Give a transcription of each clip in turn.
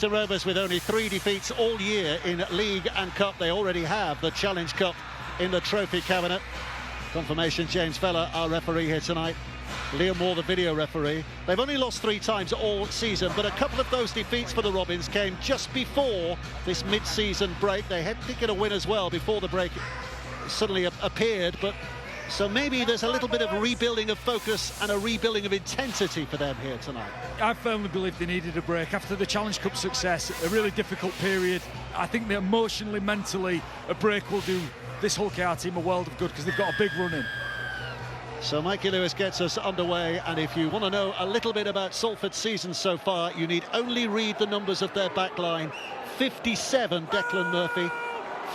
The Rovers with only 3 defeats all year in League and Cup. They already have the Challenge Cup in the trophy cabinet. Confirmation, James Feller, our referee here tonight. Liam Moore, the video referee. They've only lost 3 times all season, but a couple of those defeats for the Robins came just before this mid-season break. They had to get a win as well before the break suddenly appeared, but so maybe there's a little bit of rebuilding of focus and a rebuilding of intensity for them here tonight. I firmly believe they needed a break after the Challenge Cup success, a really difficult period. I think that emotionally, mentally, a break will do this Hull KR team a world of good because they've got a big run in. So Mikey Lewis gets us underway, and if you want to know a little bit about Salford's season so far, you need only read the numbers of their back line. 57 Declan Murphy,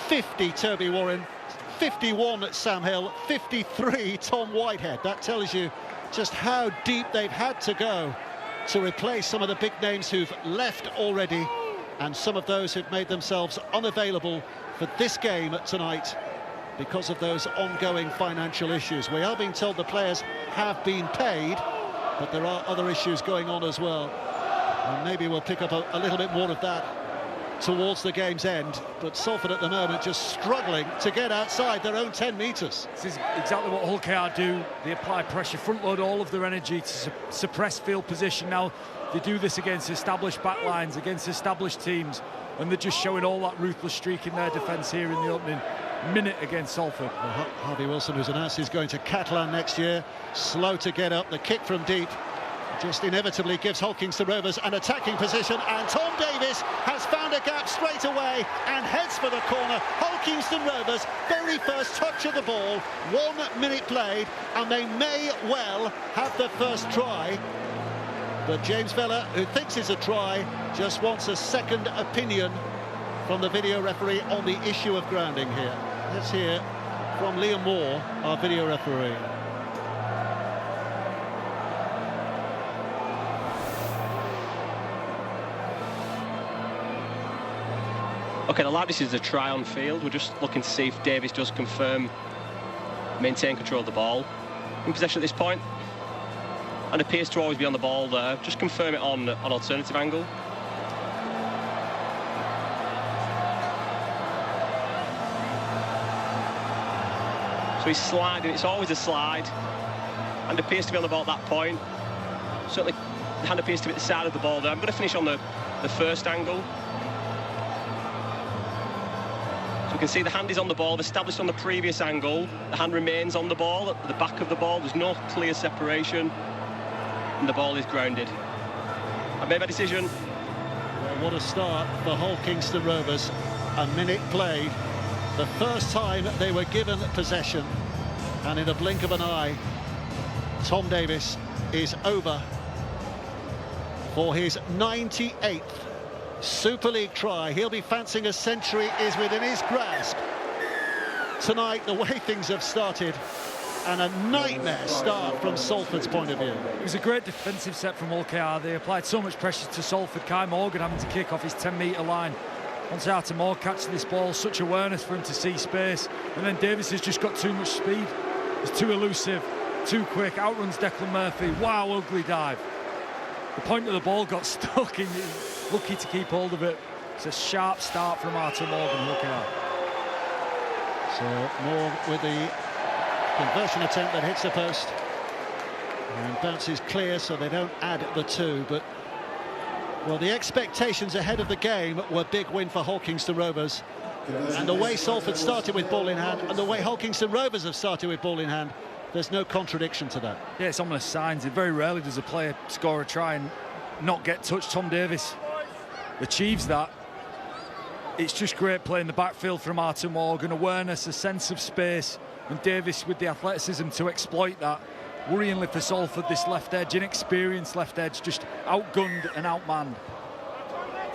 50 Toby Warren, 51 Sam Hill, 53 Tom Whitehead. That tells you just how deep they've had to go to replace some of the big names who've left already, and some of those who've made themselves unavailable for this game tonight because of those ongoing financial issues. We are being told the players have been paid, but there are other issues going on as well, and maybe we'll pick up a little bit more of that towards the game's end. But Salford at the moment just struggling to get outside their own 10 metres. This is exactly what Hull KR do. They apply pressure, front load all of their energy to suppress field position. Now they do this against established backlines, against established teams, and they're just showing all that ruthless streak in their defence here in the opening minute against Salford. Well, Harvey Wilson, who's announced he's going to Catalan next year, slow to get up. The kick from deep just inevitably gives Hull Rovers an attacking position, and Tom Davies has found a gap straight away and heads for the corner. Hull Rovers, very first touch of the ball, 1 minute played, and they may well have the first try. But James Feller, who thinks it's a try, just wants a second opinion from the video referee on the issue of grounding here. Let's hear from Liam Moore, our video referee. Okay, the this is a try on field. We're just looking to see if Davies does confirm, maintain control of the ball in possession at this point, and appears to always be on the ball there. Just confirm it on an alternative angle. So he's sliding, it's always a slide, and appears to be on the ball at that point. Certainly the hand appears to be at the side of the ball there. I'm going to finish on the first angle. So we can see the hand is on the ball, established on the previous angle. The hand remains on the ball, at the back of the ball. There's no clear separation, and the ball is grounded. I've made my decision. Well, what a start for Hull Rovers. A minute played. The first time they were given possession, and in a blink of an eye, Tom Davies is over for his 98th Super League try. He'll be fancying a century is within his grasp. Tonight, the way things have started, and a nightmare start from Salford's point of view. It was a great defensive set from Hull KR. They applied so much pressure to Salford. Kai Morgan having to kick off his 10-metre line. Once Arthur Moore catches this ball, such awareness for him to see space, and then Davies has just got too much speed. He's too elusive, too quick, outruns Declan Murphy. Wow, ugly dive. The point of the ball got stuck in. Lucky to keep hold of it. It's a sharp start from Arthur Morgan. Look out. So Moore with the conversion attempt that hits the post and bounces clear, so they don't add the 2. But well, the expectations ahead of the game were big win for Hull Rovers, and the way Salford started with ball in hand and the way Hull Rovers have started with ball in hand, there's no contradiction to that. Yeah, it's ominous signs. Very rarely does a player score a try and not get touched. Tom Davies achieves that. It's just great play in the backfield from Arthur Morgan, awareness, a sense of space, and Davies with the athleticism to exploit that. Worryingly for Salford, this left edge, inexperienced left edge, just outgunned and outmanned.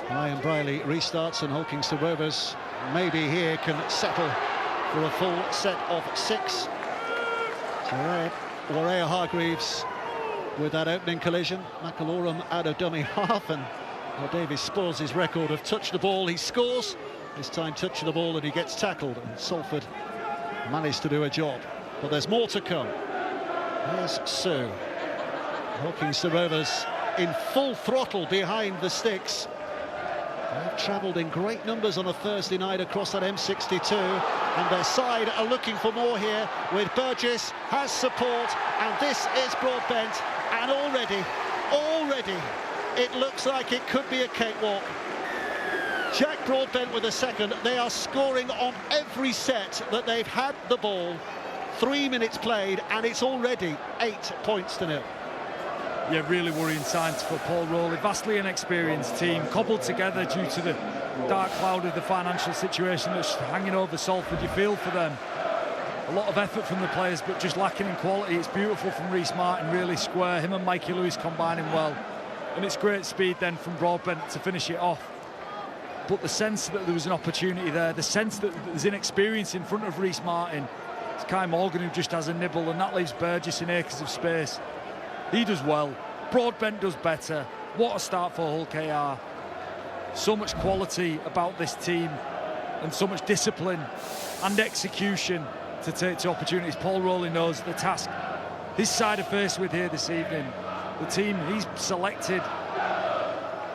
Ryan Briley restarts, and Hull Rovers maybe here can settle for a full set of 6. So Warrea Hargreaves with that opening collision. McAlorum out of dummy half, and Davies spoils his record of touch the ball, he scores. This time touch the ball and he gets tackled, and Salford managed to do a job. But there's more to come. Here's Sue. Hull Rovers in full throttle behind the sticks. travelled in great numbers on a Thursday night across that M62, and their side are looking for more here with Burgess, has support, and this is Broadbent, and already it looks like it could be a cakewalk. Jack Broadbent with a second. They are scoring on every set that they've had the ball. 3 minutes played, and it's already 8 points to 0. Yeah, really worrying signs for Paul Rowley. Vastly inexperienced team, cobbled together due to the dark cloud of the financial situation that's hanging over Salford. You feel for them. A lot of effort from the players, but just lacking in quality. It's beautiful from Rhys Martin, really square. Him and Mikey Lewis combining well. And it's great speed then from Broadbent to finish it off. But the sense that there was an opportunity there, the sense that there's inexperience in front of Rhys Martin. It's Kai Morgan who just has a nibble, and that leaves Burgess in acres of space. He does well. Broadbent does better. What a start for Hull KR. So much quality about this team, and so much discipline and execution to take to opportunities. Paul Rowley knows the task his side are faced with here this evening. The team he's selected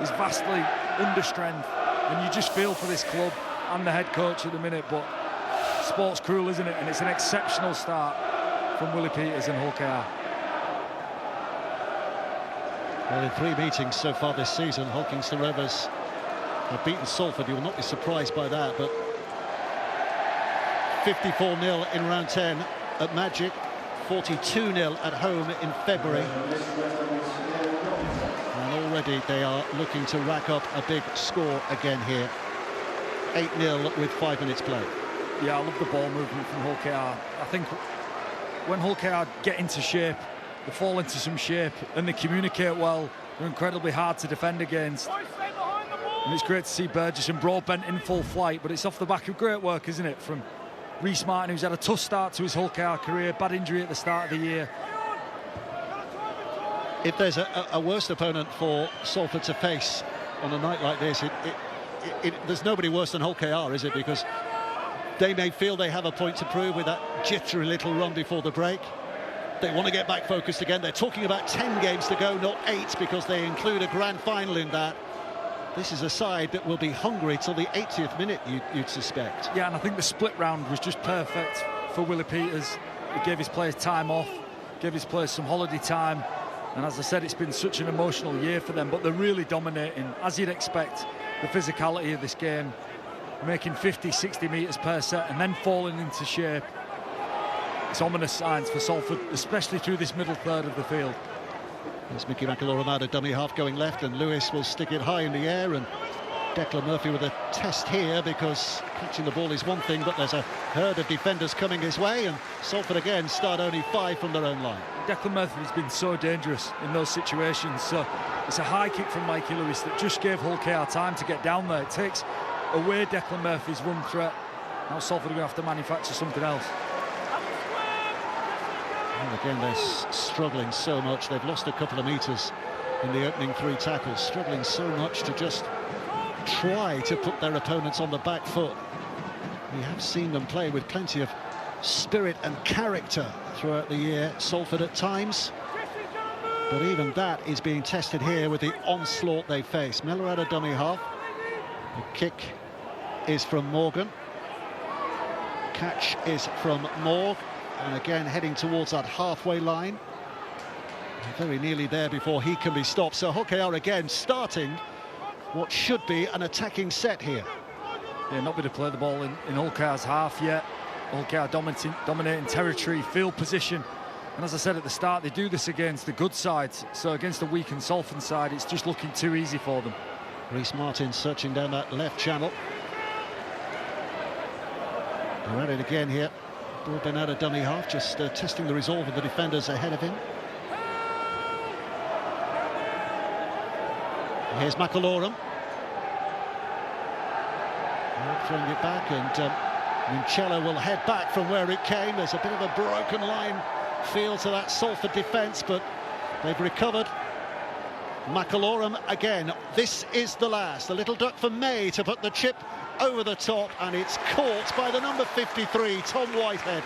is vastly under strength, and you just feel for this club and the head coach at the minute. But sport's cruel, isn't it? And it's an exceptional start from Willie Peters and Hull KR. Well, in 3 meetings so far this season, Hulkington Rovers have beaten Salford. You will not be surprised by that, but 54-0 in round 10 at Magic, 42-0 at home in February. And already they are looking to rack up a big score again here. 8-0 with 5 minutes played. Yeah, I love the ball movement from Hull KR. I think when Hull KR get into shape, they fall into some shape and they communicate well. They're incredibly hard to defend against. And it's great to see Burgess and Broadbent in full flight, but it's off the back of great work, isn't it, from Rhys Martin, who's had a tough start to his Hull KR career, bad injury at the start of the year. If there's a worse opponent for Salford to face on a night like this, there's nobody worse than Hull KR, is it? Because they may feel they have a point to prove with that jittery little run before the break. They want to get back focused again. They're talking about 10 games to go, not 8, because they include a grand final in that. This is a side that will be hungry till the 80th minute, you'd suspect. Yeah, and I think the split round was just perfect for Willie Peters. He gave his players time off, gave his players some holiday time. And as I said, it's been such an emotional year for them, but they're really dominating, as you'd expect, the physicality of this game, making 50, 60 metres per set and then falling into shape. It's ominous signs for Salford, especially through this middle third of the field. There's Mickey McAlorum out of dummy half going left, and Lewis will stick it high in the air, and Declan Murphy with a test here, because catching the ball is one thing, but there's a herd of defenders coming his way, and Salford again start only 5 from their own line. Declan Murphy has been so dangerous in those situations, so it's a high kick from Mikey Lewis that just gave Hull KR time to get down there. It takes away Declan Murphy's run threat. Now Salford are going to have to manufacture something else. And again, they're struggling so much. They've lost a couple of metres in the opening 3 tackles, struggling so much to just try to put their opponents on the back foot. We have seen them play with plenty of spirit and character throughout the year, Salford at times, but even that is being tested here with the onslaught they face. Miller at a dummy half. The kick is from Morgan. Catch is from Morg. And again, heading towards that halfway line. Very nearly there before he can be stopped. So Hull KR again starting what should be an attacking set here. Yeah, not been to play the ball in Hull KR's half yet. Hull KR dominating territory, field position. And as I said at the start, they do this against the good sides. So against the weakened Salford side, it's just looking too easy for them. Rhys Martin searching down that left channel. They're at it again here. Broadbent out of dummy half, just testing the resolve of the defenders ahead of him. Here's McAlorum. Throwing it back, and Mincello will head back from where it came. There's a bit of a broken line feel to that Salford defence, but they've recovered. McAlorum again. This is the last. A little duck for May to put the chip over the top, and it's caught by the number 53, Tom Whitehead,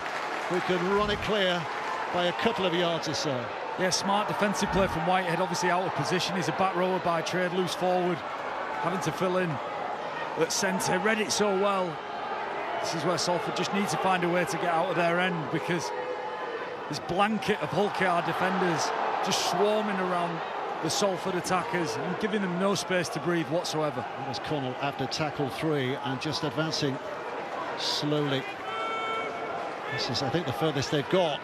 who can run it clear by a couple of yards or so. Yeah, smart defensive play from Whitehead, obviously out of position. He's a back rower by trade, loose forward, having to fill in. at centre, read it so well. This is where Salford just need to find a way to get out of their end, because this blanket of Hull KR defenders just swarming around the Salford attackers and giving them no space to breathe whatsoever. That was Connell after tackle 3 and just advancing slowly. This is, I think, the furthest they've got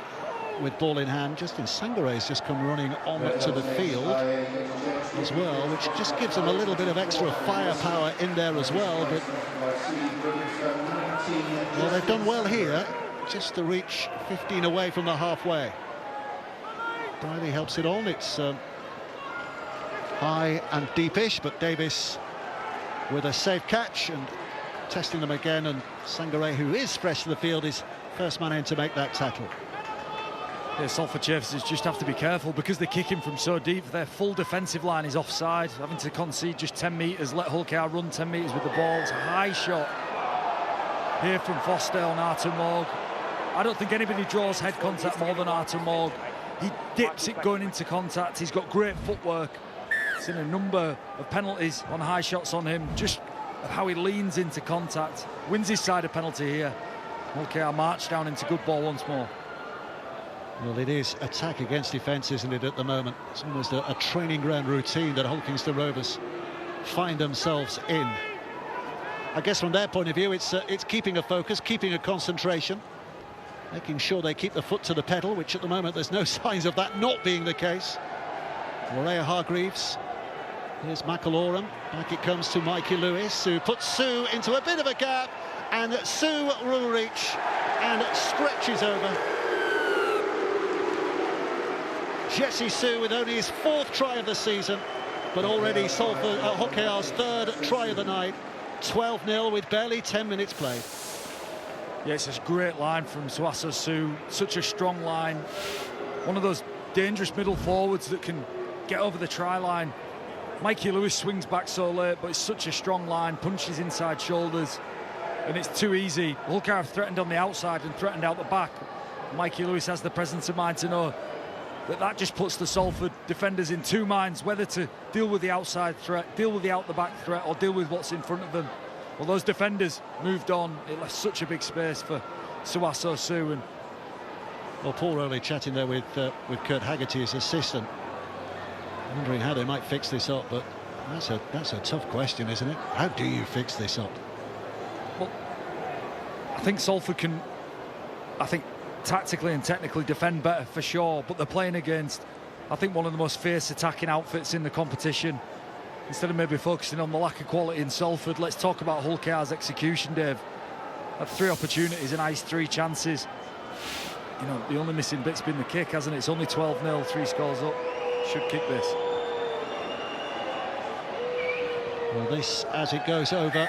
with ball in hand. Justin Sangare's just come running on to the field as well, which just gives them a little bit of extra firepower in there as well. But well, they've done well here, just to reach 15 away from the halfway. Briley helps it on. It's high and deepish, but Davis with a safe catch and testing them again, and Sangare, who is fresh to the field, is first man in to make that tackle. Yeah, Salford chasers just have to be careful because they're kicking from so deep. Their full defensive line is offside, having to concede just 10 metres, let Hull KR run 10 metres with the ball. It's a high shot here from Foster on Artur Morg. I don't think anybody draws head contact more than Artur Morg. He dips it going into contact. He's got great footwork. Seen a number of penalties on high shots on him, just of how he leans into contact. Wins his side a penalty here. Hull KR march down into good ball once more. Well, it is attack against defence, isn't it, at the moment? It's almost a training ground routine that Hull Kingston Rovers find themselves in. I guess from their point of view, it's keeping a focus, keeping a concentration, making sure they keep the foot to the pedal, which at the moment there's no signs of that not being the case. Larea Hargreaves, here's McElaurin, back it comes to Mikey Lewis, who puts Sue into a bit of a gap, and Sue will reach and stretches over. Jesse Sue with only his 4th try of the season, but already Salford, Hull KR's 3rd try of the night. 12-0 with barely 10 minutes played. Yeah, it's a great line from Suaso Sue, such a strong line. One of those dangerous middle forwards that can get over the try line. Mikey Lewis swings back so late, but it's such a strong line, punches inside shoulders, and it's too easy. Hull KR have threatened on the outside and threatened out the back. Mikey Lewis has the presence of mind to know that just puts the Salford defenders in two minds, whether to deal with the outside threat, deal with the out-the-back threat, or deal with what's in front of them. Well, those defenders moved on. It left such a big space for Suaso Sue. And well, Paul Rowley chatting there with Kurt Haggerty, his assistant, wondering how they might fix this up. But that's a tough question, isn't it? How do you fix this up? Well, I think Salford can, tactically and technically defend better for sure, but they're playing against, I think, one of the most fierce attacking outfits in the competition. Instead of maybe focusing on the lack of quality in Salford, let's talk about Hull KR's execution, Dave. Had 3 opportunities and iced 3 chances. You know, the only missing bit's been the kick, hasn't it? It's only 12-0, 3 scores up. Should kick this. Well, this, as it goes over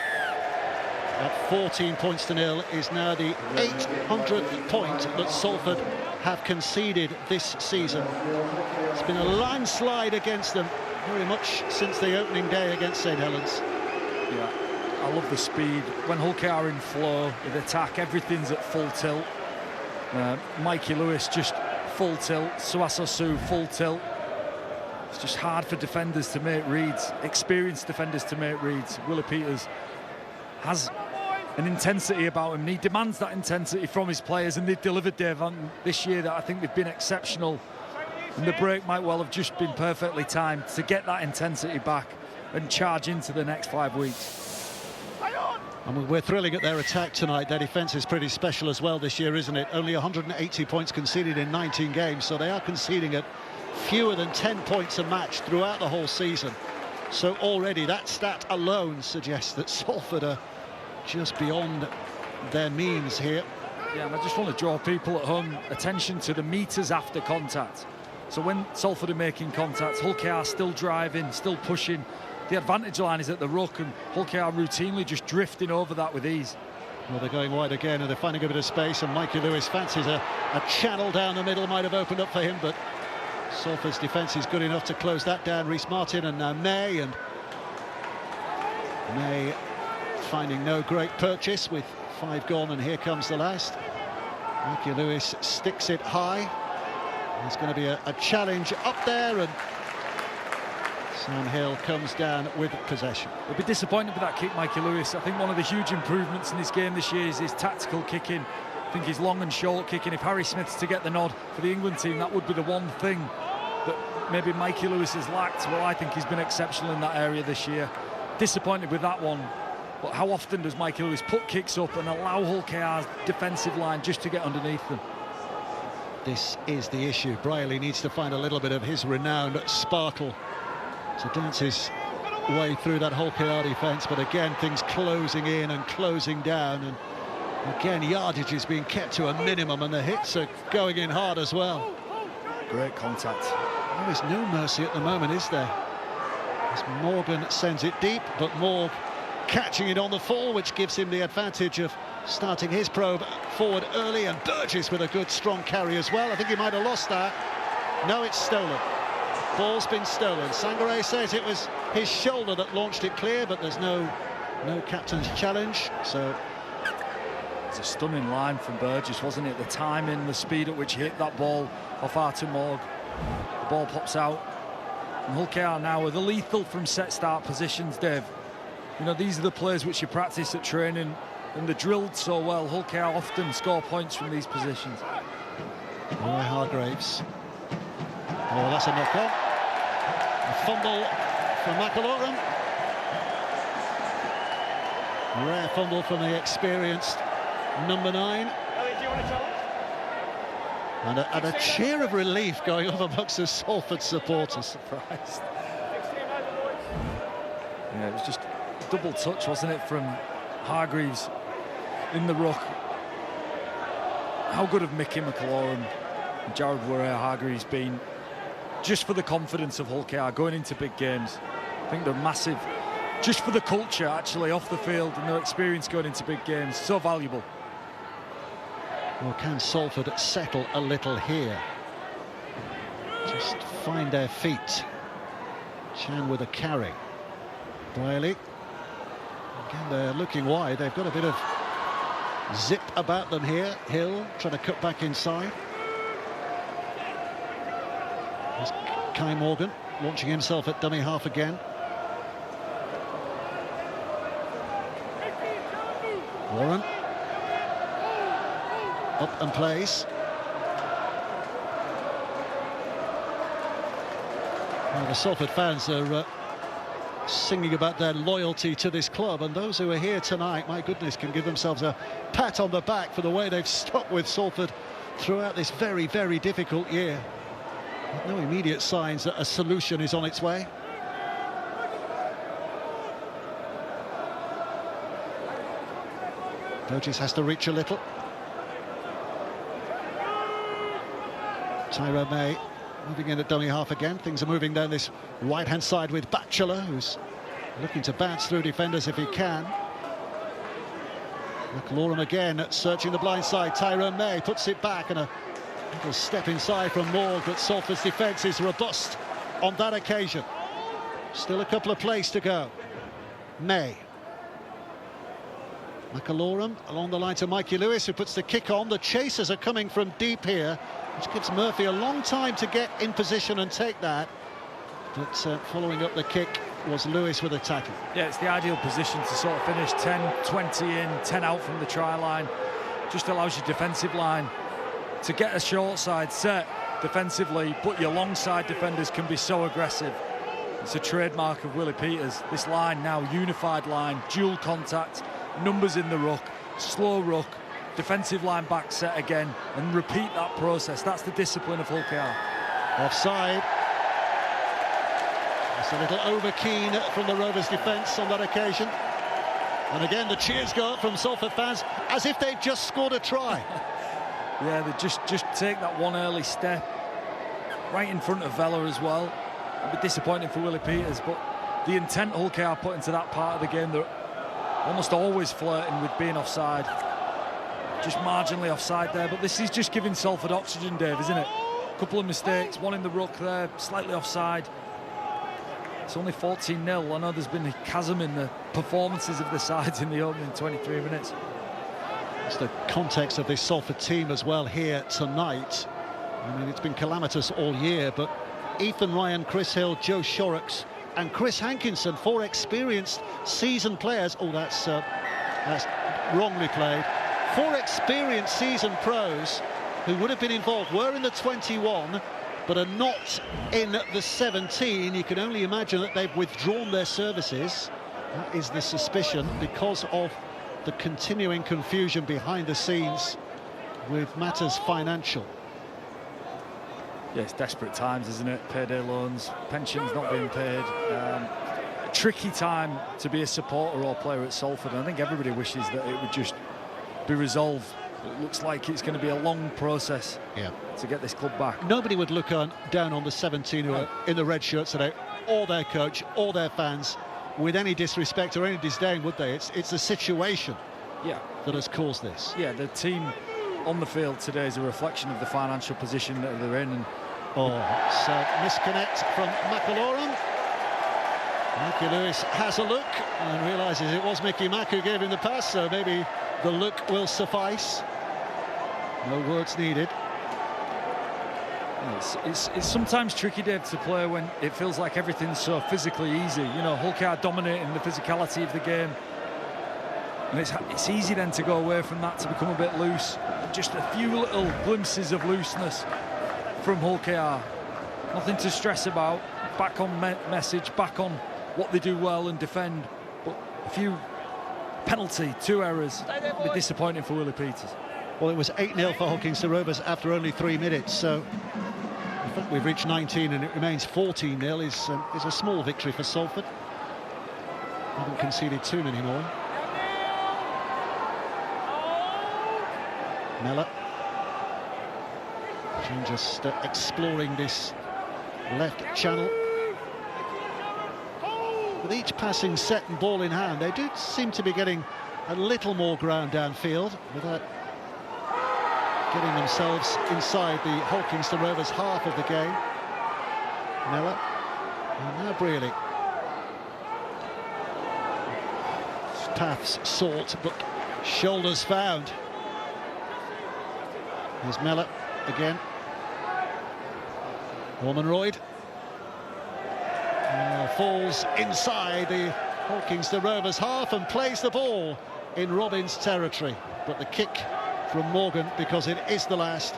at 14 points to 0, is now the 800th point that Salford have conceded this season. It's been a landslide against them very much since the opening day against St Helens. Yeah, I love the speed. When Hull KR are in flow with attack, everything's at full tilt. Mikey Lewis just full tilt, Suaso Sue full tilt. It's just hard for defenders to make reads, experienced defenders to make reads. Willie Peters has an intensity about him, and he demands that intensity from his players, and they've delivered, Dave, on this year. That I think they've been exceptional, and the break might well have just been perfectly timed to get that intensity back and charge into the next 5 weeks. I mean, we're thrilling at their attack tonight. Their defence is pretty special as well this year, isn't it? Only 180 points conceded in 19 games, so they are conceding at fewer than 10 points a match throughout the whole season. So already that stat alone suggests that Salford are just beyond their means here. Yeah, and I just want to draw people at home attention to the metres after contact. So when Salford are making contact, Hull KR still driving, still pushing. The advantage line is at the ruck, and Hull KR routinely just drifting over that with ease. Well, they're going wide again, and they're finding a bit of space, and Mikey Lewis fancies a channel down the middle, might have opened up for him, but Salford's defence is good enough to close that down. Rhys Martin and now May finding no great purchase with 5 gone, and here comes the last. Mikey Lewis sticks it high. There's going to be a challenge up there, and Sam Hill comes down with possession. He'll be disappointed with that kick, Mikey Lewis. I think one of the huge improvements in this game this year is his tactical kicking. I think his long and short kicking. If Harry Smith's to get the nod for the England team, that would be the one thing that maybe Mikey Lewis has lacked. Well, I think he's been exceptional in that area this year. Disappointed with that one. But how often does Mikey Lewis put kicks up and allow Hull KR's defensive line just to get underneath them? This is the issue. Brierley needs to find a little bit of his renowned sparkle to dance his way through that Hull KR defence, but again things closing in and closing down, and again yardage is being kept to a minimum and the hits are going in hard as well. Great contact. There is no mercy at the moment, is there? As Morgan sends it deep, but Morg catching it on the fall, which gives him the advantage of starting his probe forward early, and Burgess with a good strong carry as well. I think he might have lost that. No, it's stolen. Ball's been stolen. Sangaré says it was his shoulder that launched it clear, but there's no captain's challenge, so... It's a stunning line from Burgess, wasn't it? The timing, the speed at which he hit that ball off Artur Morg. The ball pops out. And Hull KR now are the lethal from set-start positions, Dave. You know, these are the plays which you practice at training, and they're drilled so well. Hull KR often score points from these positions. Roy Hargraves. Oh, that's a knock-on. A fumble from McAlorum. Rare fumble from the experienced number 9. And a cheer of relief going on amongst the Salford supporters. Surprised. Yeah, it was just a double touch, wasn't it, from Hargreaves in the ruck. How good have Mickey McAlorum and Jared Hargreaves been just for the confidence of Hull KR going into big games? I think they're massive just for the culture actually off the field and their experience going into big games. So valuable. Well, can Salford settle a little here? Just find their feet. Chan with a carry. Brierley. Again, they're looking wide. They've got a bit of zip about them here. Hill trying to cut back inside. There's Kai Morgan launching himself at dummy half again. Warren. Up and plays. Well, the Salford fans are singing about their loyalty to this club, and those who are here tonight, my goodness, can give themselves a pat on the back for the way they've stuck with Salford throughout this very, very difficult year. No immediate signs that a solution is on its way. Burgess has to reach a little. Tyrone May moving in at dummy half again. Things are moving down this right-hand side with Batchelor, who's looking to bounce through defenders if he can. McAlorum again searching the blind side. Tyrone May puts it back, and a little step inside from Morg, but Salford's defence is robust on that occasion. Still a couple of plays to go. May. McAlorum along the line to Mikey Lewis, who puts the kick on. The chasers are coming from deep here, which gives Murphy a long time to get in position and take that. But following up the kick was Lewis with a tackle. Yeah, it's the ideal position to sort of finish 10, 20 in, 10 out from the try line. Just allows your defensive line to get a short side set defensively, but your long side defenders can be so aggressive. It's a trademark of Willie Peters. This line now, unified line, dual contact, numbers in the ruck, slow ruck, defensive line back set again, and repeat that process. That's the discipline of Hull KR. Offside. It's a little over-keen from the Rovers' defence on that occasion. And again, the cheers go up from Salford fans as if they've just scored a try. Yeah, they just take that one early step right in front of Vella as well. It'll be disappointing for Willie Peters, but the intent Hull KR put into that part of the game, they're almost always flirting with being offside. Just marginally offside there, but this is just giving Salford oxygen, Dave, isn't it? A couple of mistakes, one in the ruck there, slightly offside. It's only 14-0. I know there's been a chasm in the performances of the sides in the opening 23 minutes. It's the context of this Salford team as well here tonight. I mean, it's been calamitous all year, but Ethan Ryan, Chris Hill, Joe Shorrocks, and Chris Hankinson, 4 experienced seasoned players. Oh, that's wrongly played. 4 experienced seasoned pros who would have been involved, were in the 21, but are not in the 17. You can only imagine that they've withdrawn their services. That is the suspicion, because of the continuing confusion behind the scenes with matters financial. Yeah, it's desperate times, isn't it? Payday loans, pensions not being paid. A tricky time to be a supporter or player at Salford. And I think everybody wishes that it would just be resolved. It looks like it's going to be a long process to get this club back. Nobody would look down on the 17 who are in the red shirts today, or their coach, or their fans, with any disrespect or any disdain, would they? It's the situation that has caused this. Yeah, the team on the field today is a reflection of the financial position that they're in. And so misconnect from McAlorum. Mikey Lewis has a look and realises it was Mickey Mack who gave him the pass, so maybe the look will suffice. No words needed. It's sometimes tricky, Dave, to play when it feels like everything's so physically easy. You know, Hull KR dominating the physicality of the game. And it's easy then to go away from that, to become a bit loose. Just a few little glimpses of looseness from Hull KR. Nothing to stress about. Back on message, back on what they do well and defend. But a few penalty, 2 errors. It'll be disappointing for Willie Peters. Well, it was 8-0 for Hull Kingstown Rovers after only 3 minutes, so in fact we've reached 19 and it remains 14-0. Is a small victory for Salford. Haven't conceded too many more. Mellor just exploring this left channel. With each passing set and ball in hand, they do seem to be getting a little more ground downfield without getting themselves inside the Hull Kingstown Rovers half of the game. Mellor, and now Brearley. Paths sought, but shoulders found. Here's Mellor again. Ormonroyd falls inside the Hull Kingstown Rovers half and plays the ball in Robins' territory. But the kick from Morgan, because it is the last,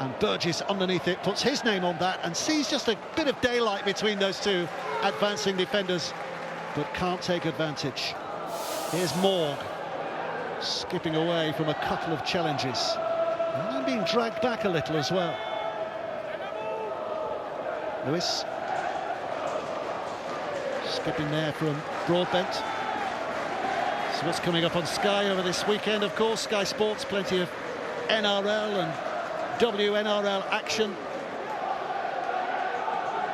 and Burgess underneath it puts his name on that and sees just a bit of daylight between those two advancing defenders, but can't take advantage. Here's Morg skipping away from a couple of challenges and then being dragged back a little as well. Lewis skipping there from Broadbent. So what's coming up on Sky over this weekend, of course, Sky Sports, plenty of NRL and WNRL action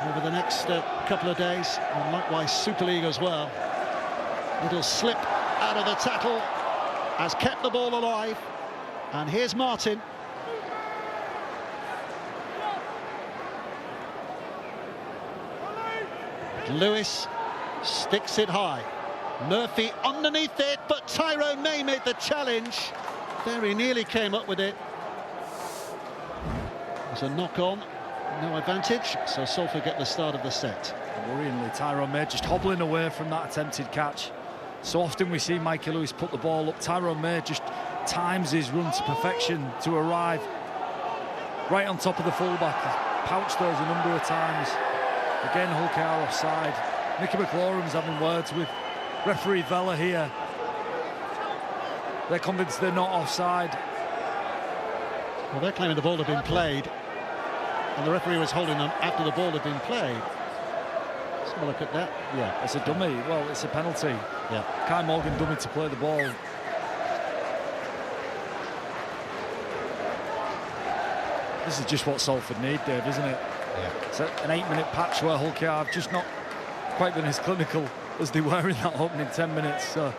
over the next couple of days, and likewise Super League as well. Little slip out of the tackle has kept the ball alive, and here's Martin. Lewis sticks it high. Murphy underneath it, but Tyrone May made the challenge. Very nearly came up with it. There's a knock-on, no advantage, so Salford get the start of the set. Worryingly, Tyrone May just hobbling away from that attempted catch. So often we see Mikey Lewis put the ball up. Tyrone May just times his run to perfection to arrive right on top of the fullback. He's pouched those a number of times. Again, Hull KR offside. Mickey McLaurin's having words with referee Vella here. They're convinced they're not offside. Well, they're claiming the ball had been played, and the referee was holding them after the ball had been played. Let's have a look at that. Yeah, it's a dummy. Well, it's a penalty. Yeah. Kai Morgan dummy to play the ball. This is just what Salford need, Dave, isn't it? Yeah. It's an 8-minute patch where Hull KR have just not quite been as clinical as they were in that opening 10 minutes. So.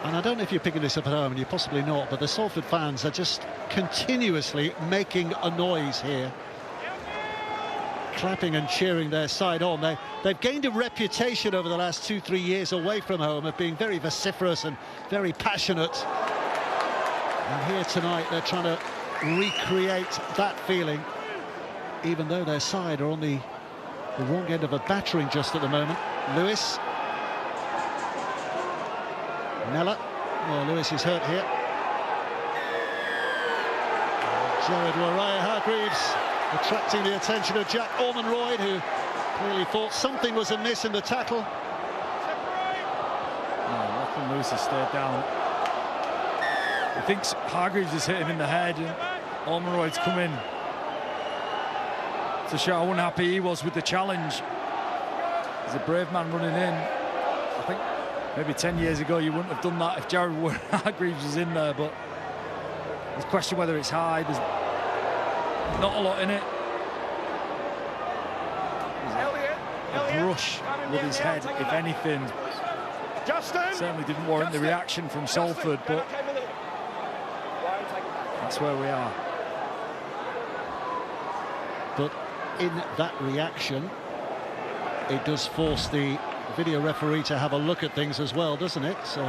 And I don't know if you're picking this up at home, and you're possibly not, but the Salford fans are just continuously making a noise here, clapping and cheering their side on. They've gained a reputation over the last 2-3 years away from home of being very vociferous and very passionate. And here tonight they're trying to recreate that feeling, even though their side are on the the wrong end of a battering just at the moment. Lewis. Nella. Well, Lewis is hurt here. Jared Waraya-Hargreaves attracting the attention of Jack Ormonroyd, who clearly thought something was amiss in the tackle. Lachlan Lewis has stayed down. He thinks Hargreaves has hit him in the head, and Ormonroyd's come in to show how unhappy he was with the challenge. He's a brave man running in. I think maybe 10 years ago you wouldn't have done that if Jared Hargreaves was in there, but there's a question whether it's high. There's not a lot in it. A brush with his head, if anything. Certainly didn't warrant the reaction from Salford, but that's where we are. But in that reaction, it does force the video referee to have a look at things as well, doesn't it? So,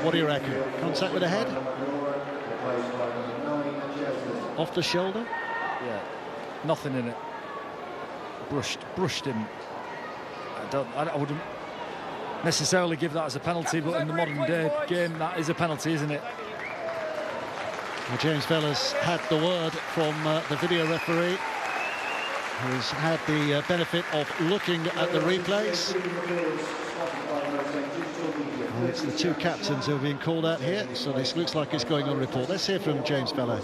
what do you reckon? Contact with the head? Off the shoulder? Yeah, nothing in it. Brushed him. I wouldn't necessarily give that as a penalty, but in the modern day game, that is a penalty, isn't it? Well, James Vella's had the word from the video referee, who's had the benefit of looking at the replays. Well, it's the two captains who have been called out here, so this looks like it's going on report. Let's hear from James Vella.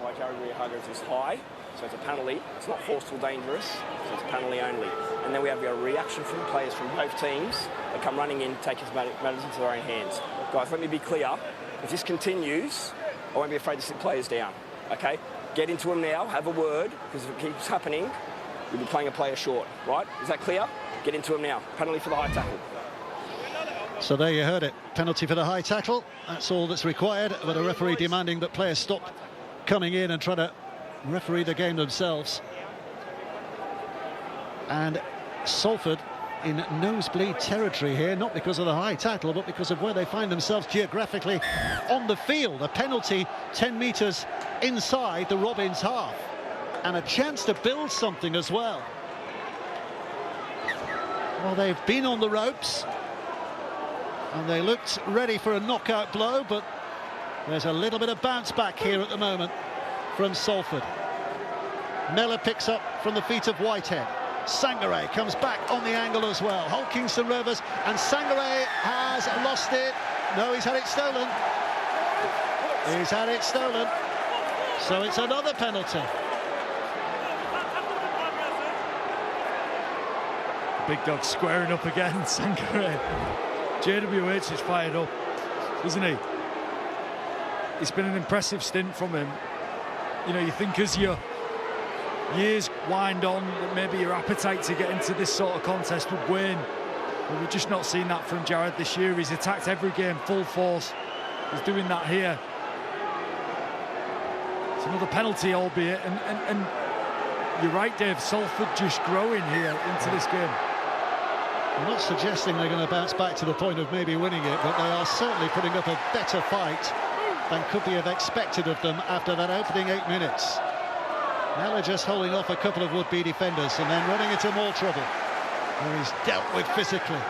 By Jared Waraya-Hargreaves is high, so it's a penalty. It's not forceful, dangerous, so it's a penalty only. And then we have a reaction from players from both teams that come running in, take matters into their own hands. Guys, let me be clear. If this continues, I won't be afraid to sit players down, okay? Get into them now, have a word, because if it keeps happening, we'll be playing a player short, right? Is that clear? Get into them now. Penalty for the high tackle. So there you heard it. Penalty for the high tackle. That's all that's required, but a referee demanding that players stop coming in and try to referee the game themselves. And Salford in nosebleed territory here, not because of the high tackle, but because of where they find themselves geographically on the field. A penalty 10 metres inside the Robins half, and a chance to build something as well. Well, they've been on the ropes, and they looked ready for a knockout blow, but there's a little bit of bounce back here at the moment from Salford. Mellor picks up from the feet of Whitehead. Sangaré comes back on the angle as well. Hulkinson Rovers, and Sangaré has lost it. No, he's had it stolen. He's had it stolen. So it's another penalty. Big dog squaring up again, Sangaré. JWH is fired up, isn't he? It's been an impressive stint from him. You know, you think as your years wind on that maybe your appetite to get into this sort of contest would wane. But we've just not seen that from Jared this year. He's attacked every game full force. He's doing that here. It's another penalty, albeit, and you're right, Dave, Salford just growing here into this game. I'm not suggesting they're going to bounce back to the point of maybe winning it, but they are certainly putting up a better fight than could be expected of them after that opening 8 minutes. Now they're just holding off a couple of would-be defenders and then running into more trouble, where he's dealt with physically.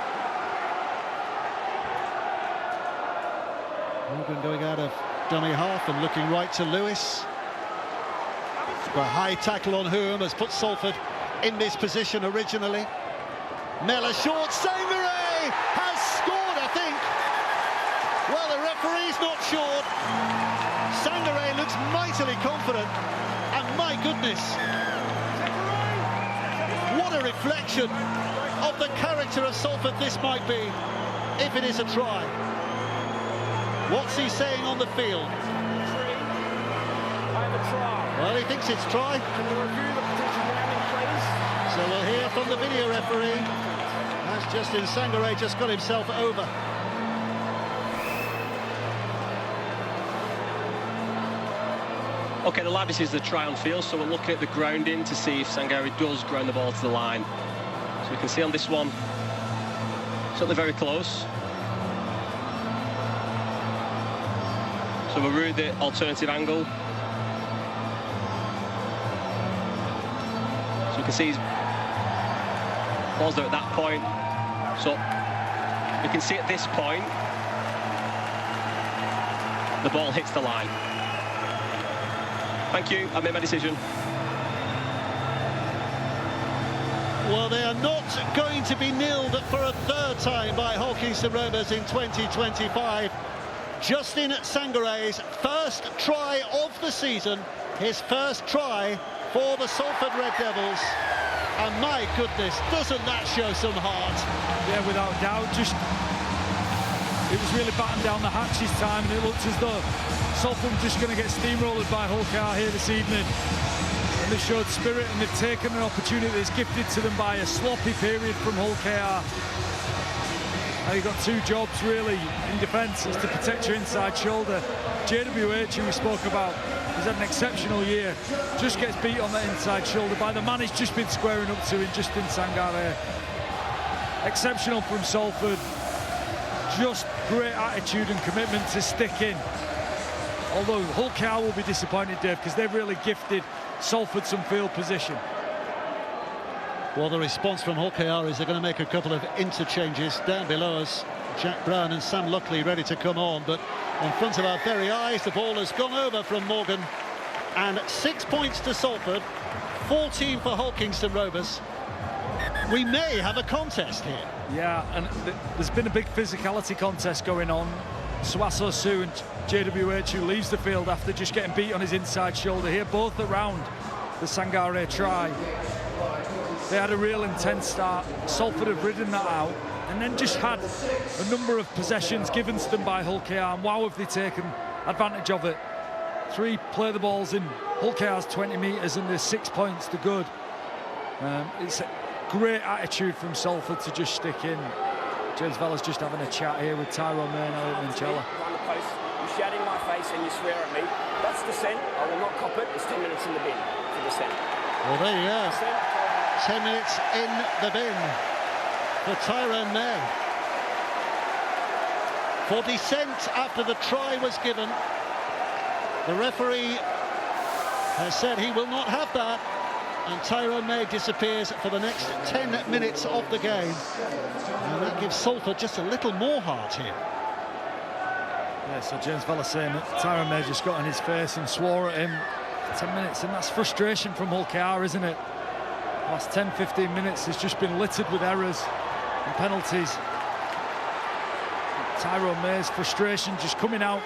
Morgan going out of dummy half and looking right to Lewis. A high tackle on whom has put Salford in this position originally. Mellor short, Sangaré has scored, I think. Well, the referee's not short. Sangaré looks mightily confident, and my goodness, what a reflection of the character of Salford this might be, if it is a try. What's he saying on the field? Well, he thinks it's try. So we'll hear from the video referee. That's Justin Sangaré just got himself over. OK, the lab is the try on field, so we'll look at the grounding to see if Sangaré does ground the ball to the line. So we can see on this one, certainly very close. So we'll read the alternative angle. can see his ball's there at that point. So you can see at this point the ball hits the line. Thank you, I made my decision. Well, they are not going to be nilled for a third time by Hull Kingston Rovers in 2025. Justin Sangare's first try of the season, his first try for the Salford Red Devils. And my goodness, doesn't that show some heart? Yeah, without doubt. It was really battened down the hatches time, and it looked as though Salford were just going to get steamrolled by Hull KR here this evening. And they showed spirit, and they've taken an opportunity that's gifted to them by a sloppy period from Hull KR. Now you've got two jobs really in defence, is to protect your inside shoulder. JWH, who we spoke about, has had an exceptional year, just gets beat on that inside shoulder by the man he's just been squaring up to in Justin Sangare. Exceptional from Salford, just great attitude and commitment to stick in. Although Hull KR will be disappointed, Dave, because they've really gifted Salford some field position. Well, the response from Hull KR is they're going to make a couple of interchanges down below us. Jack Brown and Sam Luckley ready to come on, but in front of our very eyes, the ball has gone over from Morgan. And 6 points to Salford, 14 for Hull Kingston Rovers. We may have a contest here. Yeah, and there's been a big physicality contest going on. Suaso Su and JWH, who leaves the field after just getting beat on his inside shoulder here, both around the Sangare try. They had a real intense start. Salford have ridden that out and then just had a number of possessions given to them by Hull KR, and wow, have they taken advantage of it. Three play the balls in Hull KR's 20 metres, and there's 6 points to good. It's a great attitude from Salford to just stick in. James Vella's just having a chat here with Tyrone May and Elliot Minchella. On the post, you shout in my face and you swear at me. That's dissent. I will not cop it. It's 10 minutes in the bin for dissent. Well, there you go. 10 minutes in the bin for Tyrone May. For dissent after the try was given. The referee has said he will not have that, and Tyrone May disappears for the next 10 minutes of the game. And that gives Salford just a little more heart here. Yeah, so James Vella saying that Tyrone May just got in his face and swore at him for 10 minutes, and that's frustration from Hull KR, isn't it? The last 10-15 minutes has just been littered with errors and penalties. Tyrone May's frustration just coming out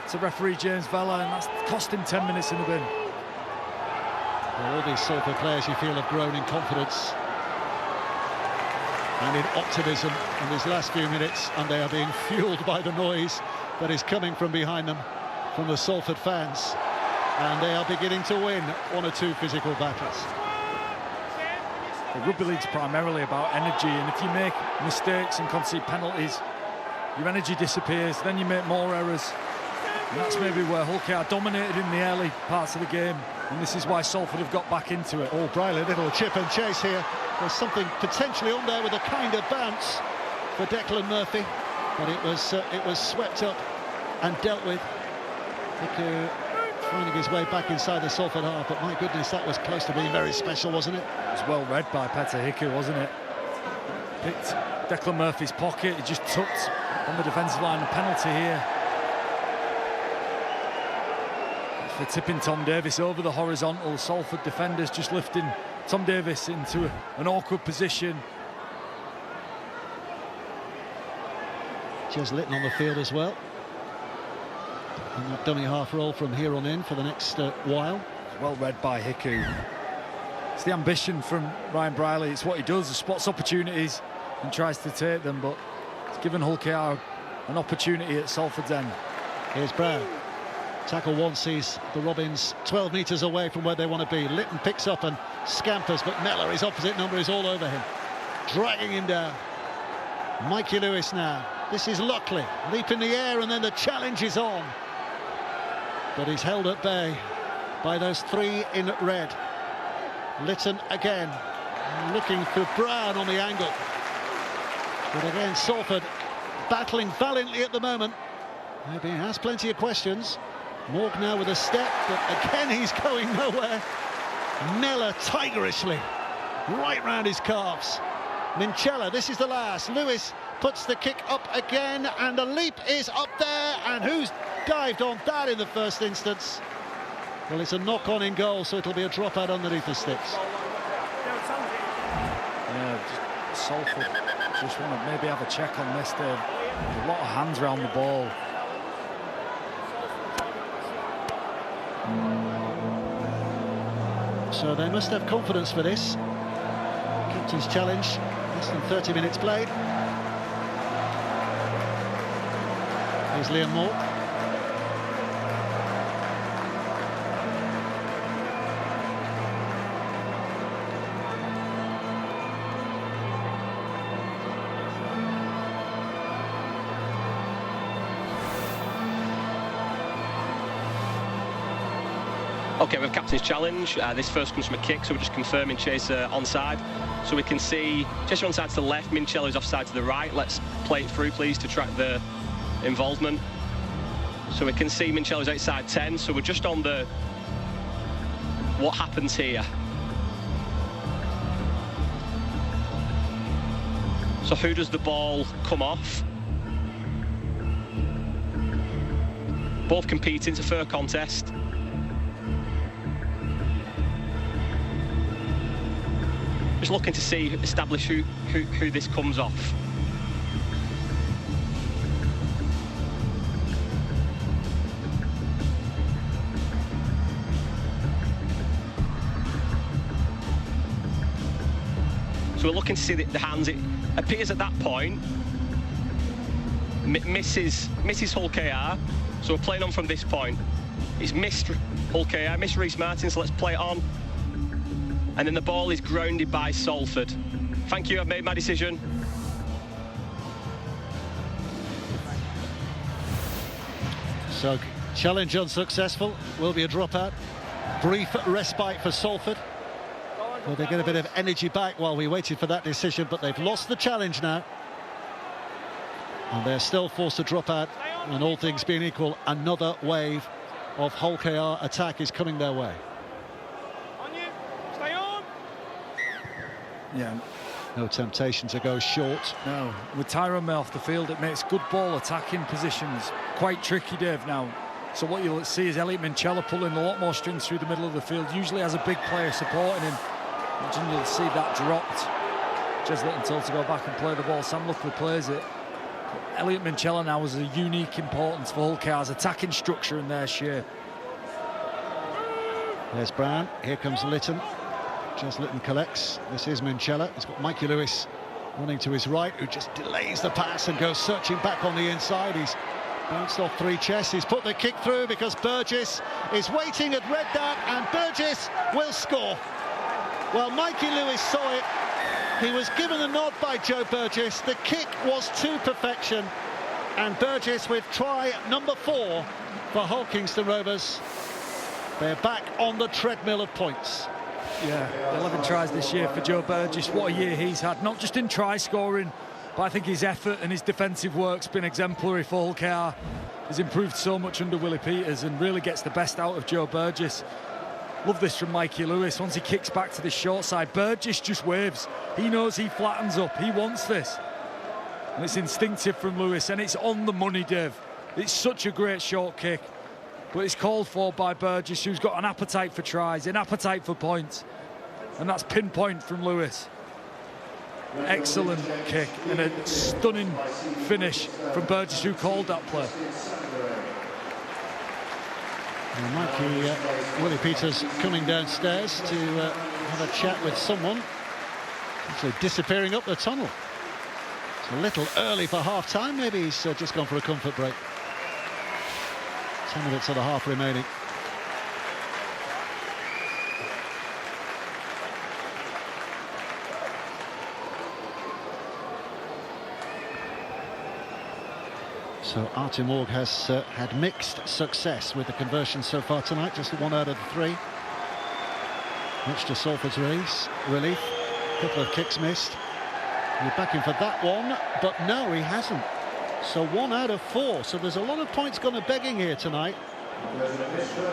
to referee James Vella, and that's cost him 10 minutes in the bin. Well, all these Salford players, you feel, have grown in confidence and in optimism in these last few minutes, and they are being fueled by the noise that is coming from behind them, from the Salford fans, and they are beginning to win one or two physical battles. The rugby league's primarily about energy, and if you make mistakes and concede penalties, your energy disappears, then you make more errors. And that's maybe where Hull KR dominated in the early parts of the game, and this is why Salford have got back into it. Oh, Briley, little chip and chase here. There's something potentially on there with a kind of bounce for Declan Murphy, but it was swept up and dealt with. Hiku finding his way back inside the Salford half, but my goodness, that was close to being very special, wasn't it? It was well read by Peter Hiku, wasn't it? Picked Declan Murphy's pocket, he just tucked on the defensive line. A penalty here for tipping Tom Davis over the horizontal. Salford defenders just lifting Tom Davis into an awkward position. Jez Litton on the field as well. And that dummy half roll from here on in for the next while. Well read by Hiku. It's the ambition from Ryan Briley. It's what he does. He spots opportunities and tries to take them, but it's given Hull KR an opportunity at Salford's end. Here's Brown. Tackle one sees the Robins 12 metres away from where they want to be. Litton picks up and scampers, but Mellor, his opposite number, is all over him, dragging him down. Mikey Lewis now. This is Luckley. Leap in the air, and then the challenge is on. But he's held at bay by those three in red. Litton again, looking for Brown on the angle. But again, Salford battling valiantly at the moment. Maybe he has plenty of questions. Morg now with a step, but again he's going nowhere. Mellor tigerishly right round his calves. Minchella, this is the last. Lewis puts the kick up again, and the leap is up there. And who's dived on that in the first instance? Well, it's a knock-on in goal, so it'll be a dropout underneath the sticks. Yeah, Salford just want to maybe have a check on this. Dave. A lot of hands around the ball. So they must have confidence for this. Captain's challenge, less than 30 minutes played. Here's Liam Moore. Okay, we have captain's challenge. This first comes from a kick, so we're just confirming Chaser onside. So we can see Chaser onside to the left, Minchella is offside to the right. Let's play it through, please, to track the involvement. So we can see Minchella's outside 10, so we're just on the what happens here. So who does the ball come off? Both competing, it's a fair contest. Just looking to establish who this comes off. So we're looking to see the hands. It appears at that point misses Hull KR. So we're playing on from this point. It's missed Hull KR, missed Reece Martin, so let's play it on. And then the ball is grounded by Salford. Thank you, I've made my decision. So, challenge unsuccessful, will be a dropout. Brief respite for Salford. Well, they get a bit of energy back while we waited for that decision, but they've lost the challenge now. And they're still forced to drop out, and all things being equal, another wave of Hull KR attack is coming their way. Yeah. No temptation to go short. No, with Tyrone May off the field, it makes good ball attacking positions quite tricky, Dave, now. So what you'll see is Elliot Minchella pulling a lot more strings through the middle of the field, usually has a big player supporting him. And you'll see that dropped. Jeslett until to go back and play the ball. Sam Luckley plays it. But Elliot Minchella now has a unique importance for Hull KR's attacking structure and their shape. There's Brown, here comes Litton. Jeslett collects. This is Minchella. He's got Mikey Lewis running to his right, who just delays the pass and goes searching back on the inside. He's bounced off three chests. He's put the kick through because Burgess is waiting at red dart, and Burgess will score. Well, Mikey Lewis saw it. He was given a nod by Joe Burgess. The kick was to perfection, and Burgess with try number 4 for Hull Kingston Rovers. They're back on the treadmill of points. Yeah, 11 tries this year for Joe Burgess. What a year he's had, not just in try scoring, but I think his effort and his defensive work's been exemplary for Hull KR. He's improved so much under Willie Peters and really gets the best out of Joe Burgess. Love this from Mikey Lewis. Once he kicks back to the short side, Burgess just waves. He knows he flattens up. He wants this. And it's instinctive from Lewis, and it's on the money, Dave. It's such a great short kick. But it's called for by Burgess, who's got an appetite for tries, an appetite for points. And that's pinpoint from Lewis. Excellent kick and a stunning finish from Burgess, who called that play. Well, Mikey, Willie Peters coming downstairs to have a chat with someone. Actually disappearing up the tunnel. It's a little early for half-time. Maybe he's just gone for a comfort break. 10 minutes of the half remaining. So Artie Morg has had mixed success with the conversion so far tonight, just 1 out of the 3. Much to Salford's relief. A couple of kicks missed. He's backing for that one, but no, he hasn't. So 1 out of 4. So there's a lot of points gone a begging here tonight.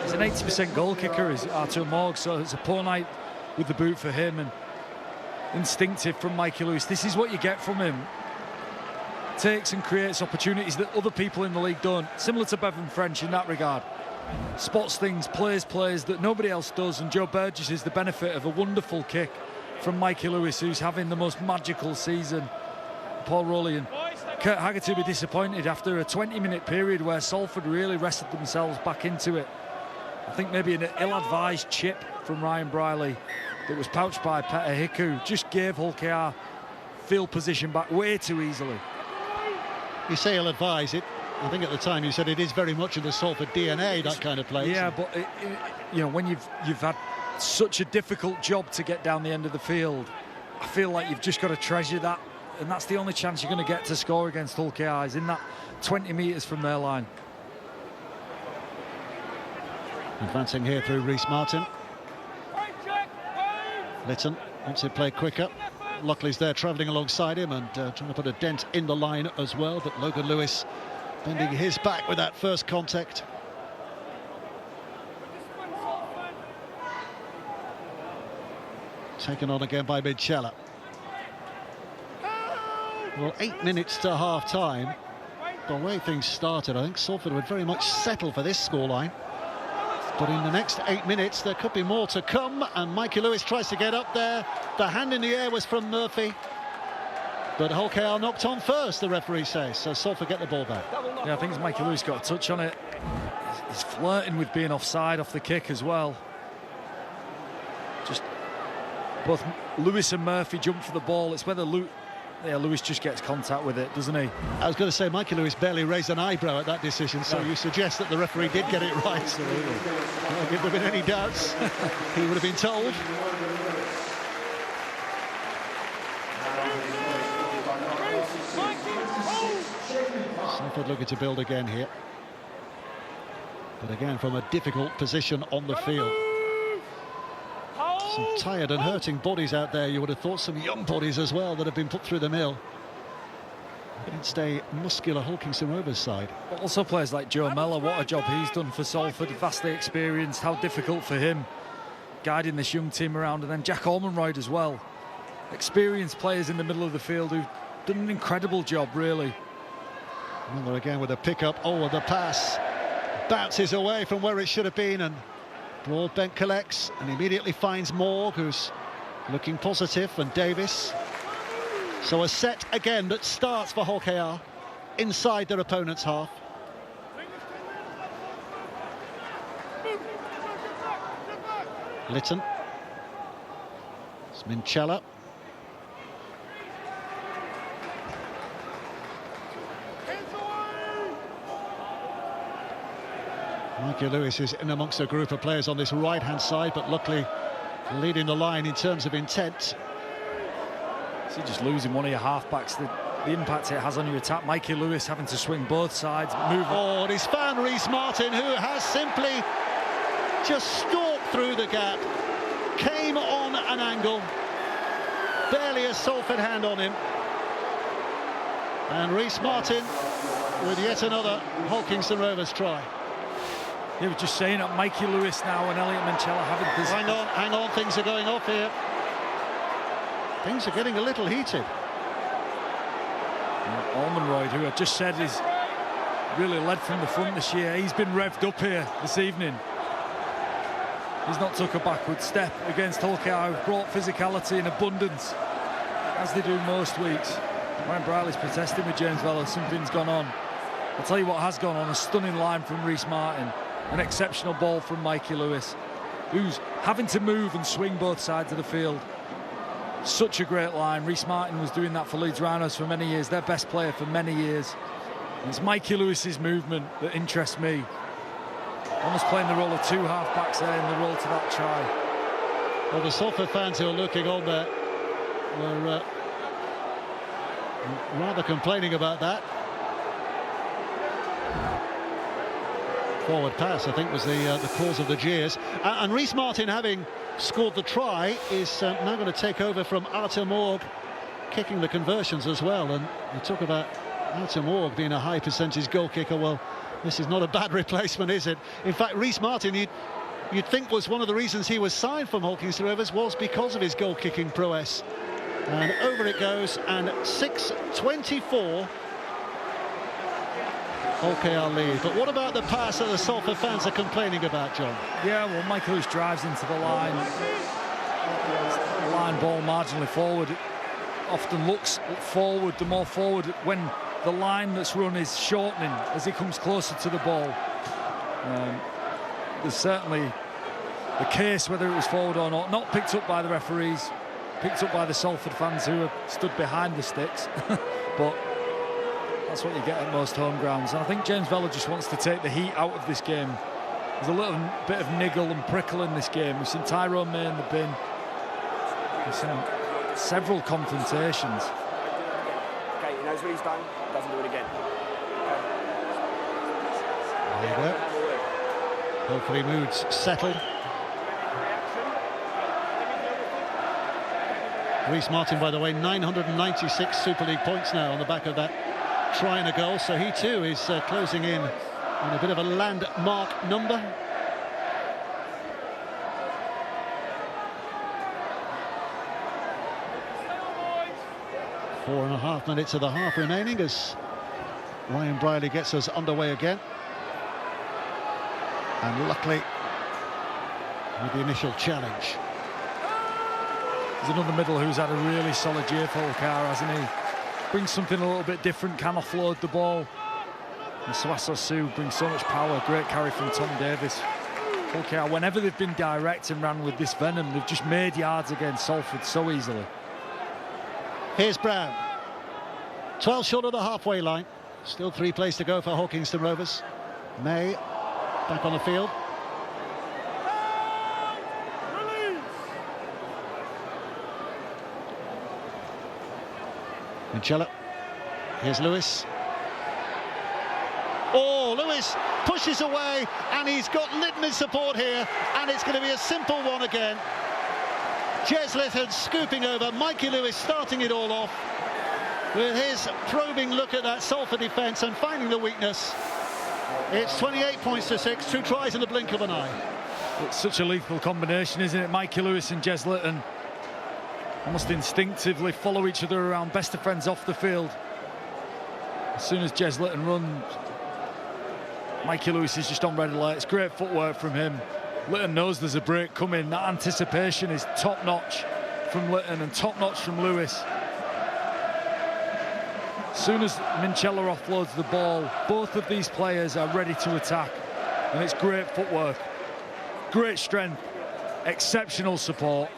He's an 80% goal kicker, is Artur Morg, so it's a poor night with the boot for him. And instinctive from Mikey Lewis. This is what you get from him. Takes and creates opportunities that other people in the league don't. Similar to Bevan French in that regard. Spots things, plays that nobody else does, and Joe Burgess is the benefit of a wonderful kick from Mikey Lewis, who's having the most magical season. Paul Rowley and Kurt Haggerty will be disappointed after a 20-minute period where Salford really rested themselves back into it. I think maybe an ill-advised chip from Ryan Briley that was pouched by Petter Hiku just gave Hull KR field position back way too easily. You say ill-advised it. I think at the time you said it is very much in the Salford DNA, that kind of play. Yeah, but you know, when you've had such a difficult job to get down the end of the field, I feel like you've just got to treasure that, and that's the only chance you're going to get to score against Hull KR is in that 20 metres from their line. Advancing here through Rhys Martin. Lytton wants to play quicker. Lockley's there travelling alongside him and trying to put a dent in the line as well, but Logan Lewis bending his back with that first contact. Taken on again by Minchella. Well, 8 minutes to half-time. The way things started, I think Salford would very much settle for this scoreline. But in the next 8 minutes, there could be more to come, and Mikey Lewis tries to get up there. The hand in the air was from Murphy. But Hull KR knocked on first, the referee says, so Salford get the ball back. Yeah, I think it's Mikey Lewis got a touch on it. He's flirting with being offside off the kick as well. Just both Lewis and Murphy jump for the ball. It's whether Lewis just gets contact with it, doesn't he? I was going to say, Mikey Lewis barely raised an eyebrow at that decision, so you suggest that the referee did get it right. Absolutely. If there had been any doubts, he would have been told. Salford looking to build again here. But again, from a difficult position on the field. Some tired and hurting bodies out there. You would have thought some young bodies as well that have been put through the mill against a muscular Hulkington Rovers side. But also players like Joe Mellor, what a job he's done for Salford, vastly experienced, how difficult for him guiding this young team around. And then Jack Ormonroyd as well. Experienced players in the middle of the field who've done an incredible job, really. Miller again with a pick-up. Oh, and the pass bounces away from where it should have been, and Broadbent collects and immediately finds Morg, who's looking positive, and Davis. So a set again that starts for Hull KR inside their opponent's half. Lytton. It's Minchella. Mikey Lewis is in amongst a group of players on this right-hand side, but luckily leading the line in terms of intent. So just losing one of your half-backs, the impact it has on your attack. Mikey Lewis having to swing both sides, move. Oh, and he's found Rhys Martin, who has simply just stalked through the gap, came on an angle, barely a Salford hand on him. And Rhys Martin with yet another Hulkington Rovers try. He was just saying that Mikey Lewis now and Elliot Minchella having this. Hang on, things are going off here. Things are getting a little heated. Ormonroyd, who I just said is really led from the front this year, he's been revved up here this evening. He's not took a backward step against Hull KR, who've brought physicality in abundance, as they do most weeks. Ryan Briley's protesting with James Vella, something's gone on. I'll tell you what has gone on, a stunning line from Rhys Martin. An exceptional ball from Mikey Lewis, who's having to move and swing both sides of the field. Such a great line. Rhys Martin was doing that for Leeds Rhinos for many years, their best player for many years. And it's Mikey Lewis's movement that interests me. Almost playing the role of two half-backs there in the role to that try. Well, the Salford fans who are looking on there were rather complaining about that. Forward pass, I think, was the cause of the jeers. And Rhys Martin, having scored the try, is now going to take over from Arthur Morg, kicking the conversions as well. And you talk about Arthur Morg being a high percentage goal kicker. Well, this is not a bad replacement, is it? In fact, Rhys Martin, you'd think was one of the reasons he was signed from Hulkington Rovers was because of his goal-kicking prowess. And over it goes, and 6:24. OKR lead. But what about the pass that the Salford fans are complaining about, John? Yeah, well, Michael Lewis drives into the line. Line ball marginally forward. It often looks forward, the more forward, when the line that's run is shortening as he comes closer to the ball. There's certainly the case, whether it was forward or not picked up by the referees, picked up by the Salford fans who have stood behind the sticks. But that's what you get at most home grounds. And I think James Vella just wants to take the heat out of this game. There's a little bit of niggle and prickle in this game. We've seen Tyrone May in the bin. We've seen several confrontations. Okay, he knows what he's done, doesn't do it again. There you go. Hopefully moods settled. Reece Martin, by the way, 996 Super League points now on the back of that try and a goal, so he too is closing in on a bit of a landmark number. Four and a half minutes of the half remaining as Ryan Briley gets us underway again. And luckily, with the initial challenge. There's another middle who's had a really solid year for OKR, hasn't he? Brings something a little bit different, can offload the ball. And Swasso Su brings so much power. Great carry from Tom Davis. OKR, whenever they've been direct and ran with this venom, they've just made yards against Salford so easily. Here's Brown. 12 short of the halfway line. Still 3 plays to go for Hawkinston Rovers. May back on the field. Michela. Here's Lewis. Oh, Lewis pushes away, and he's got Litton's support here, and it's going to be a simple one again. Jez Litton scooping over, Mikey Lewis starting it all off with his probing look at that Salford defence and finding the weakness. It's 28 points to 6, 2 tries in the blink of an eye. It's such a lethal combination, isn't it? Mikey Lewis and Jez Litton almost instinctively follow each other around, best of friends off the field. As soon as Jez Litton runs, Mikey Lewis is just on red alert. It's great footwork from him. Litton knows there's a break coming. That anticipation is top-notch from Litton and top-notch from Lewis. As soon as Minchella offloads the ball, both of these players are ready to attack. And it's great footwork, great strength, exceptional support.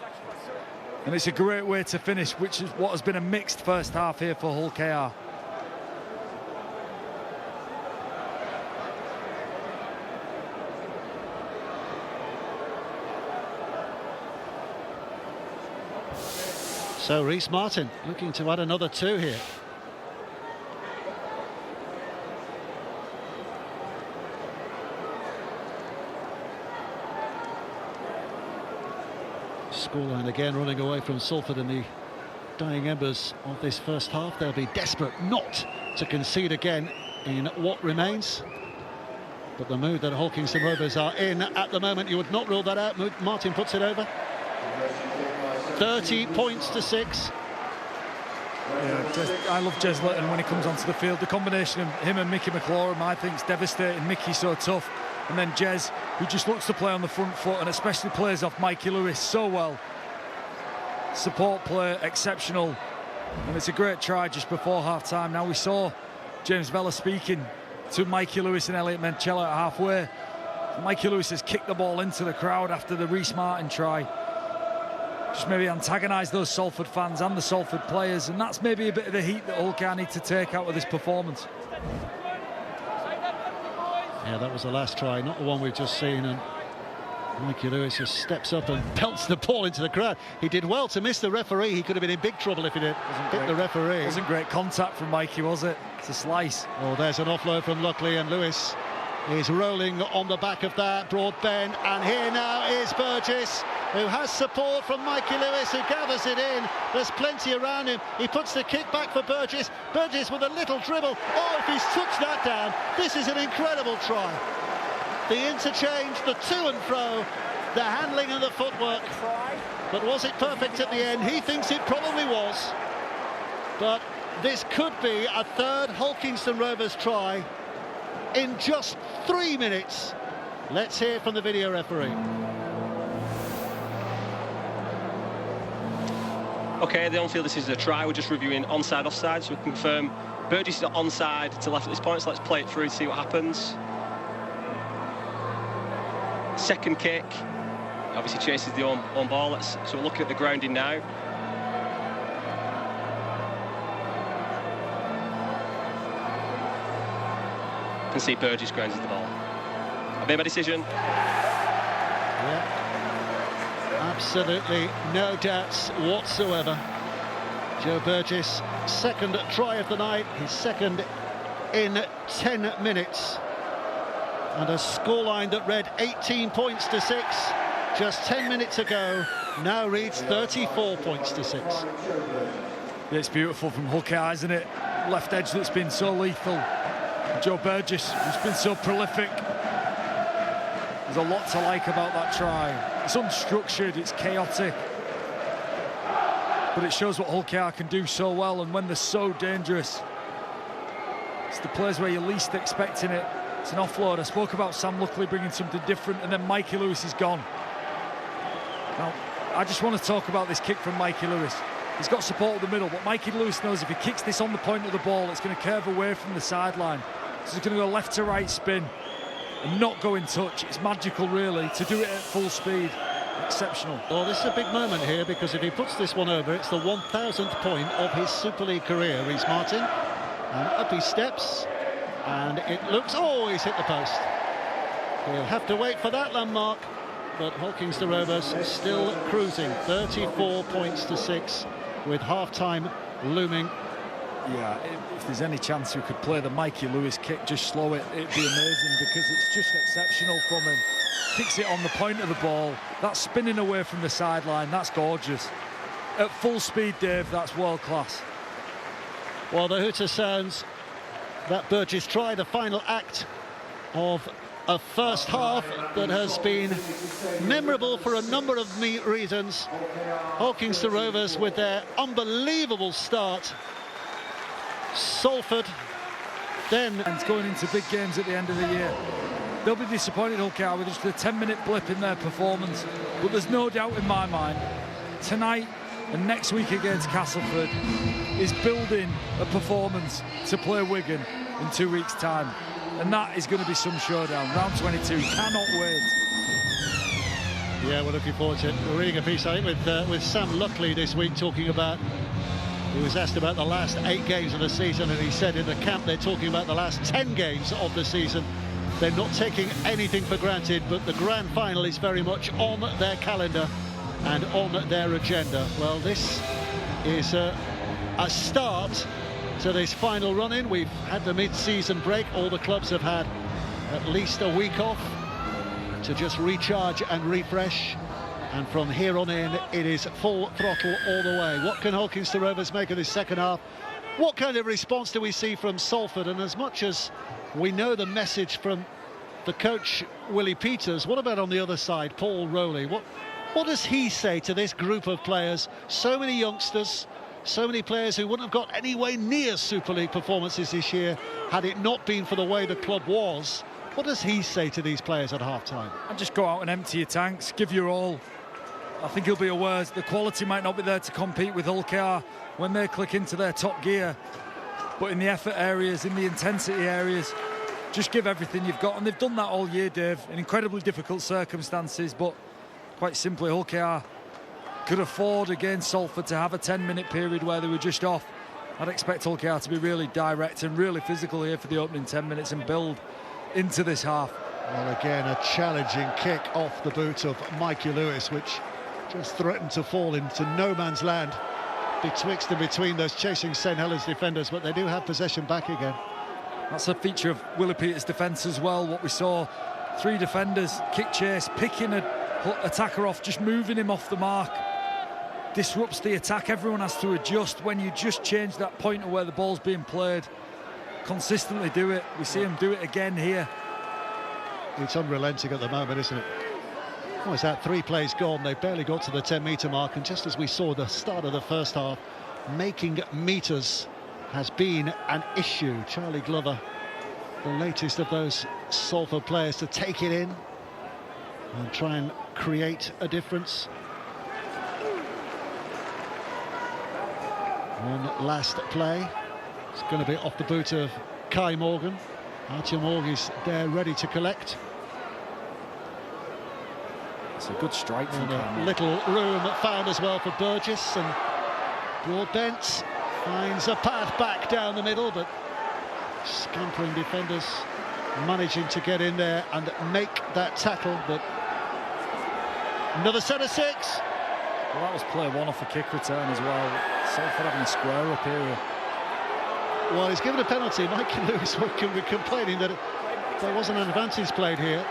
And it's a great way to finish, which is what has been a mixed first half here for Hull KR. So Reece Martin looking to add another 2 here. Scoreline again running away from Salford in the dying embers of this first half. They'll be desperate not to concede again in what remains. But the mood that Hawkinston Rovers are in at the moment, you would not rule that out. Martin puts it over. 30 points to 6. Yeah, I love Jez Litton when he comes onto the field. The combination of him and Mickey McLaurin, I think, is devastating. Mickey's so tough. And then Jez, who just looks to play on the front foot and especially plays off Mikey Lewis so well. Support play, exceptional. And it's a great try just before half-time. Now we saw James Vella speaking to Mikey Lewis and Elliot Menchella at halfway. Mikey Lewis has kicked the ball into the crowd after the Reece Martin try. Just maybe antagonise those Salford fans and the Salford players, and that's maybe a bit of the heat that Hull KR need to take out of this performance. Yeah, that was the last try, not the one we've just seen, and Mikey Lewis just steps up and pelts the ball into the crowd. He did well to miss the referee. He could have been in big trouble if he did hit the referee. Wasn't great contact from Mikey, was it? It's a slice. Oh, there's an offload from Luckley, and Lewis is rolling on the back of that broad bend, and here now is Burgess, who has support from Mikey Lewis, who gathers it in. There's plenty around him. He puts the kick back for Burgess. Burgess with a little dribble. Oh, if he's touched that down, this is an incredible try. The interchange, the to and fro, the handling and the footwork. Try But was it perfect at the end? He thinks it probably was. But this could be a third Hulkingston Rovers try in just 3 minutes. Let's hear from the video referee. Okay, they don't feel this is a try. We're just reviewing onside, offside, so we can confirm Burgess is onside to left at this point, so let's play it through and see what happens. Second kick, obviously chases the on ball. So we're looking at the grounding now. You can see Burgess grounds the ball. I made my decision. Yeah. Absolutely no doubts whatsoever. Joe Burgess, second try of the night, his second in 10 minutes. And a scoreline that read 18 points to 6 just 10 minutes ago now reads 34 points to 6. It's beautiful from Hull-KR, isn't it? Left edge that's been so lethal. Joe Burgess, who's been so prolific. There's a lot to like about that try. It's unstructured, it's chaotic, but it shows what Hull-KR can do so well, and when they're so dangerous, it's the plays where you're least expecting it. It's an offload. I spoke about Sam Luckley bringing something different, and then Mikey Lewis is gone. Now, I just want to talk about this kick from Mikey Lewis. He's got support at the middle, but Mikey Lewis knows if he kicks this on the point of the ball, it's going to curve away from the sideline. So he's going to go left to right spin and not go in touch. It's magical, really, to do it at full speed. Exceptional. Well, this is a big moment here, because if he puts this one over, it's the 1,000th point of his Super League career, Rhys Martin. And up he steps, and it looks... Oh, he's hit the post. He'll have to wait for that landmark, but Hulkingston Rovers still cruising. 34 points to 6, with half-time looming. Yeah, if there's any chance we could play the Mikey Lewis kick, just slow it, it'd be amazing, because it's just exceptional from him. Kicks it on the point of the ball, that's spinning away from the sideline, that's gorgeous. At full speed, Dave, that's world class. Well, the hooter sounds that Burgess tried the final act of a first half that has been memorable for a number of reasons. Hulkingston Rovers with their unbelievable start. Salford then... And going into big games at the end of the year. They'll be disappointed, Hull-KR, with just a 10-minute blip in their performance. But there's no doubt in my mind, tonight and next week against Castleford is building a performance to play Wigan in 2 weeks' time. And that is going to be some showdown. Round 22, cannot wait. Yeah, we're looking forward to it. We're reading a piece, I think, with Sam Luckley this week, talking about... He was asked about the last 8 games of the season, and he said in the camp they're talking about the last 10 games of the season. They're not taking anything for granted, but the grand final is very much on their calendar and on their agenda. Well, this is a start to this final run-in. We've had the mid-season break. All the clubs have had at least a week off to just recharge and refresh. And from here on in, it is full throttle all the way. What can Hulkingston Rovers make of this second half? What kind of response do we see from Salford? And as much as we know the message from the coach, Willie Peters, what about on the other side, Paul Rowley? What does he say to this group of players? So many youngsters, so many players who wouldn't have got anywhere near Super League performances this year had it not been for the way the club was. What does he say to these players at half-time? And just go out and empty your tanks, give your all. I think he'll be aware the quality might not be there to compete with Hull-KR when they click into their top gear. But in the effort areas, in the intensity areas, just give everything you've got. And they've done that all year, Dave, in incredibly difficult circumstances. But quite simply, Hull-KR could afford against Salford to have a 10-minute period where they were just off. I'd expect Hull-KR to be really direct and really physical here for the opening 10 minutes and build into this half. Well, again, a challenging kick off the boot of Mikey Lewis, which just threatened to fall into no man's land betwixt and between those chasing St Helens defenders, but they do have possession back again. That's a feature of Willie Peters' defence as well. What we saw, 3 defenders, kick chase, picking an attacker off, just moving him off the mark. Disrupts the attack. Everyone has to adjust when you just change that point of where the ball's being played. Consistently do it. We see him do it again here. It's unrelenting at the moment, isn't it? Well, is that 3 plays gone? They barely got to the 10-metre mark, and just as we saw the start of the first half, making meters has been an issue. Charlie Glover, the latest of those Salford players to take it in and try and create a difference. One last play. It's going to be off the boot of Kai Morgan. Artyom Org is there ready to collect. It's a good strike from a little room found as well for Burgess, and Broadbent finds a path back down the middle, but scampering defenders managing to get in there and make that tackle. But another set of 6. Well, that was play 1 off a kick return as well. Salford having a square up here. Well, he's given a penalty. Mikey Lewis will be complaining that there wasn't an advantage played here.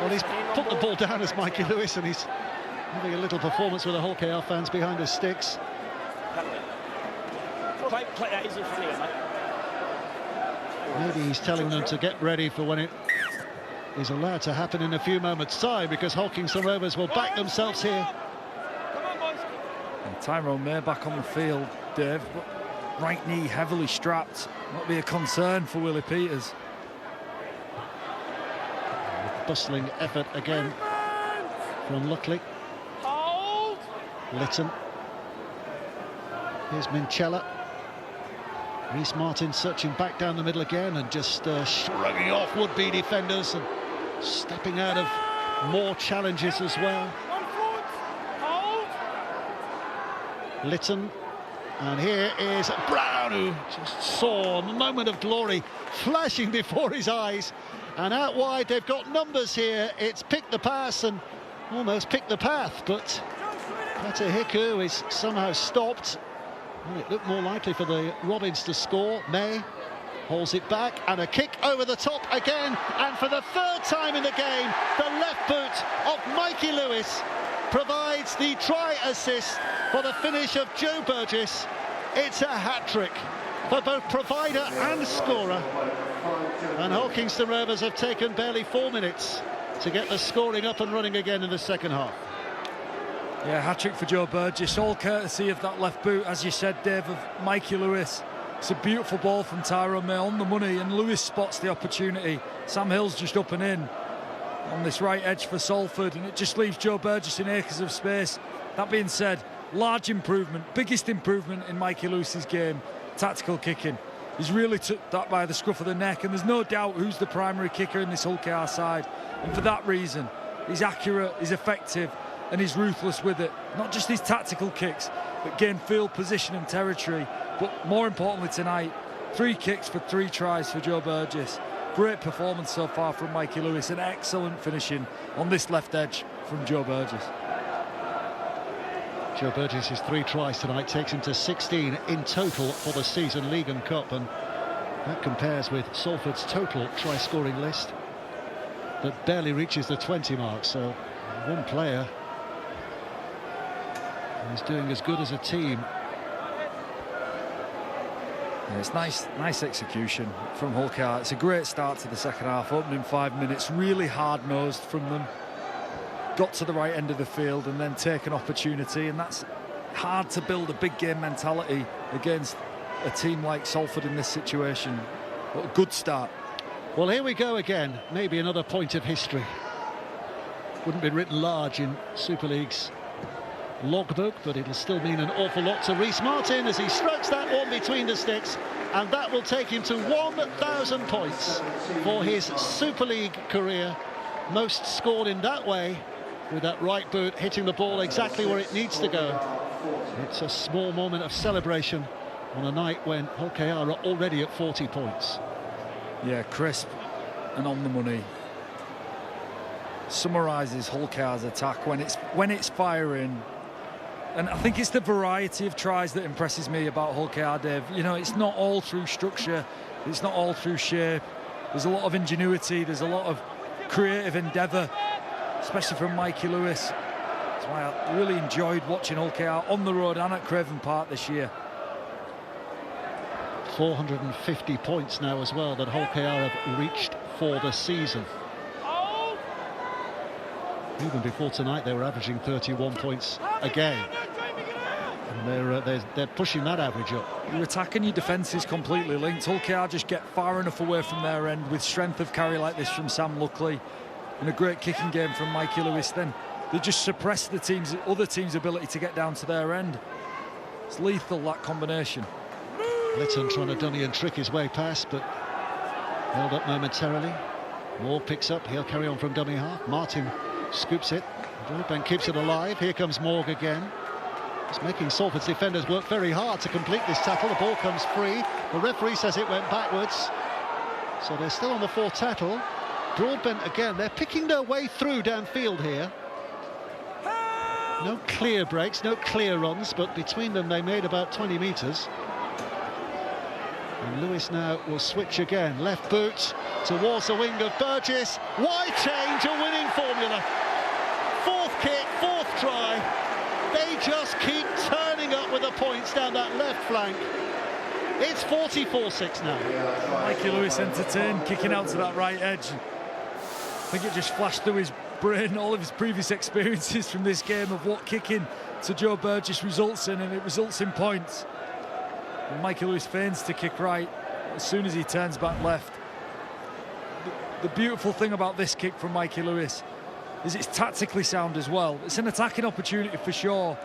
Well, he's put the ball down as Mikey Lewis, and he's having a little performance with the Hull KR fans behind his sticks. Maybe he's telling them to get ready for when it is allowed to happen in a few moments' time, because Hulkingston Rovers will back themselves here. And Tyrone May back on the field, Dave. Right knee heavily strapped. Not be a concern for Willie Peters. Bustling effort again from Luckley. Lytton. Here's Minchella. Reece Martin searching back down the middle again and just shrugging off would-be defenders and stepping out of more challenges as well. Lytton. And here is Brown, who just saw a moment of glory flashing before his eyes. And out wide, they've got numbers here. It's pick the pass and almost pick the path, but Pata Hiku is somehow stopped. Well, it looked more likely for the Robins to score. May holds it back, and a kick over the top again. And for the 3rd time in the game, the left boot of Mikey Lewis provides the try assist for the finish of Joe Burgess. It's a hat-trick for both provider and scorer. And Hulkingston Rovers have taken barely 4 minutes to get the scoring up and running again in the second half. Yeah, hat-trick for Joe Burgess, all courtesy of that left boot, as you said, Dave, of Mikey Lewis. It's a beautiful ball from Tyrone May on the money, and Lewis spots the opportunity. Sam Hill's just up and in on this right edge for Salford, and it just leaves Joe Burgess in acres of space. That being said, large improvement, biggest improvement in Mikey Lewis's game, tactical kicking. He's really took that by the scruff of the neck, and there's no doubt who's the primary kicker in this Hull KR side. And for that reason, he's accurate, he's effective, and he's ruthless with it. Not just his tactical kicks, but gain field position and territory. But more importantly tonight, 3 kicks for 3 tries for Joe Burgess. Great performance so far from Mikey Lewis, and excellent finishing on this left edge from Joe Burgess. Joe Burgess' 3 tries tonight takes him to 16 in total for the season, League and Cup, and that compares with Salford's total try-scoring list that barely reaches the 20 mark. So one player is doing as good as a team. Yeah, it's nice execution from Hull KR. It's a great start to the second half, opening 5 minutes, really hard-nosed from them. Got to the right end of the field and then take an opportunity, and that's hard to build a big game mentality against a team like Salford in this situation. What a good start. Well, here we go again, maybe another point of history. Wouldn't be written large in Super League's logbook, but it'll still mean an awful lot to Reece Martin as he strokes that one between the sticks, and that will take him to 1,000 points for his Super League career. Most scored in that way, with that right boot hitting the ball exactly where it needs to go. It's a small moment of celebration on a night when Hull KR are already at 40 points. Yeah, crisp and on the money. Summarises Hull KR's attack when it's firing. And I think it's the variety of tries that impresses me about Hull KR, Dave. You know, it's not all through structure, it's not all through shape. There's a lot of ingenuity, there's a lot of creative endeavour, especially from Mikey Lewis. That's why I really enjoyed watching Hull KR on the road and at Craven Park this year. 450 points now as well that Hull KR have reached for the season. Even before tonight, they were averaging 31 points a game. And they're pushing that average up. Your attack and your defence is completely linked. Hull KR just get far enough away from their end with strength of carry like this from Sam Luckley and a great kicking game from Mikey Lewis. Then they just suppress the other team's ability to get down to their end. It's lethal, that combination. Lytton trying to dummy and trick his way past, but held up momentarily. Moore picks up. He'll carry on from dummy half. Martin scoops it. Broadbent keeps it alive. Here comes Morg again. It's making Salford's defenders work very hard to complete this tackle. The ball comes free. The referee says it went backwards. So they're still on the fourth tackle. Broadbent again. They're picking their way through downfield here. No clear breaks, no clear runs, but between them they made about 20 metres. And Lewis now will switch again. Left boot towards the wing of Burgess. Wide change, a winning formula. Fourth kick, fourth try. They just keep turning up with the points down that left flank. It's 44-6 now. Mikey Lewis entertained, kicking out to that right edge. I think it just flashed through his brain all of his previous experiences from this game of what kicking to Joe Burgess results in, and it results in points. And Mikey Lewis feigns to kick right as soon as he turns back left. The beautiful thing about this kick from Mikey Lewis is it's tactically sound as well. It's an attacking opportunity for sure,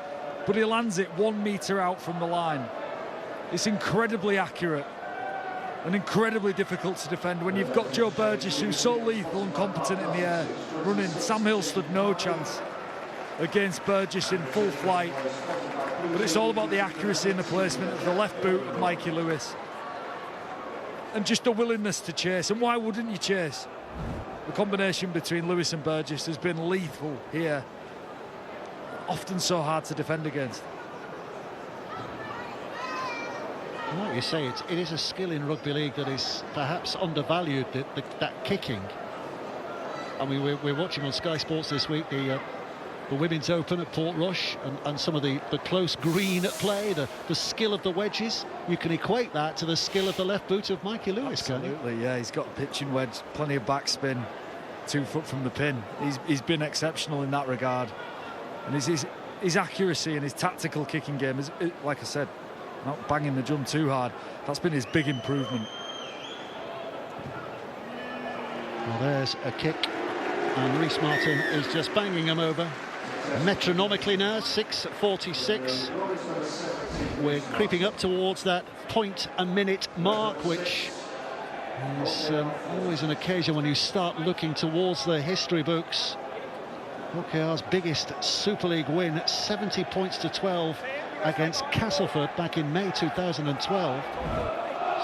but he lands it 1 metre out from the line. It's incredibly accurate and incredibly difficult to defend when you've got Joe Burgess, who's so lethal and competent in the air, running. Sam Hill stood no chance against Burgess in full flight, but it's all about the accuracy and the placement of the left boot of Mikey Lewis and just a willingness to chase. And why wouldn't you chase? The combination between Lewis and Burgess has been lethal here, often so hard to defend against. Like you say, it is a skill in rugby league that is perhaps undervalued, that kicking. I mean, we're watching on Sky Sports this week the Women's Open at Portrush and some of the close green play, the skill of the wedges. You can equate that to the skill of the left boot of Mikey Lewis, absolutely, can't you? Yeah, he's got a pitching wedge, plenty of backspin, 2 foot from the pin. He's been exceptional in that regard. And his accuracy and his tactical kicking game is, like I said, not banging the drum too hard. That's been his big improvement. Well, there's a kick, and Rhys Martin is just banging him over. Metronomically now, 6:46. We're creeping up towards that point-a-minute mark, which is always an occasion when you start looking towards the history books. OKR's biggest Super League win, 70 points to 12 against Castleford back in May 2012.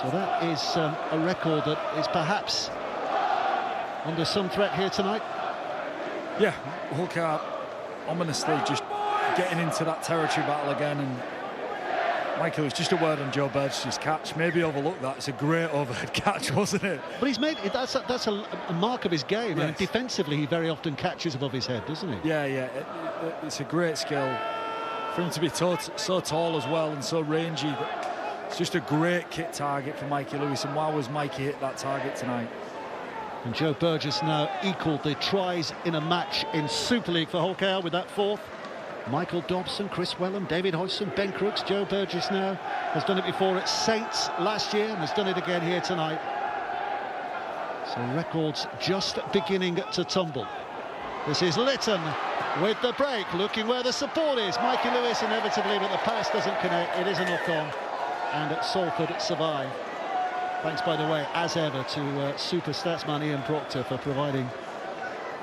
So that is a record that is perhaps under some threat here tonight. Yeah, OKR ominously just getting into that territory battle again. And Michael, it's just a word on Joe Burgess' catch. Maybe overlook that. It's a great overhead catch, wasn't it? But he's made it. That's a mark of his game. Yes. And defensively, he very often catches above his head, doesn't he? Yeah. It's a great skill for him to be so tall as well and so rangy. It's just a great kick target for Mikey Lewis. And why was Mikey hit that target tonight? And Joe Burgess now equalled the tries in a match in Super League for Hull KR with that fourth. Michael Dobson, Chris Wellham, David Hodgson, Ben Crooks. Joe Burgess now has done it before at Saints last year and has done it again here tonight. So records just beginning to tumble. This is Lytton with the break, looking where the support is. Mikey Lewis inevitably, but the pass doesn't connect. It is a knock-on, and Salford survive. Thanks, by the way, as ever, to Super Statsman Ian Proctor for providing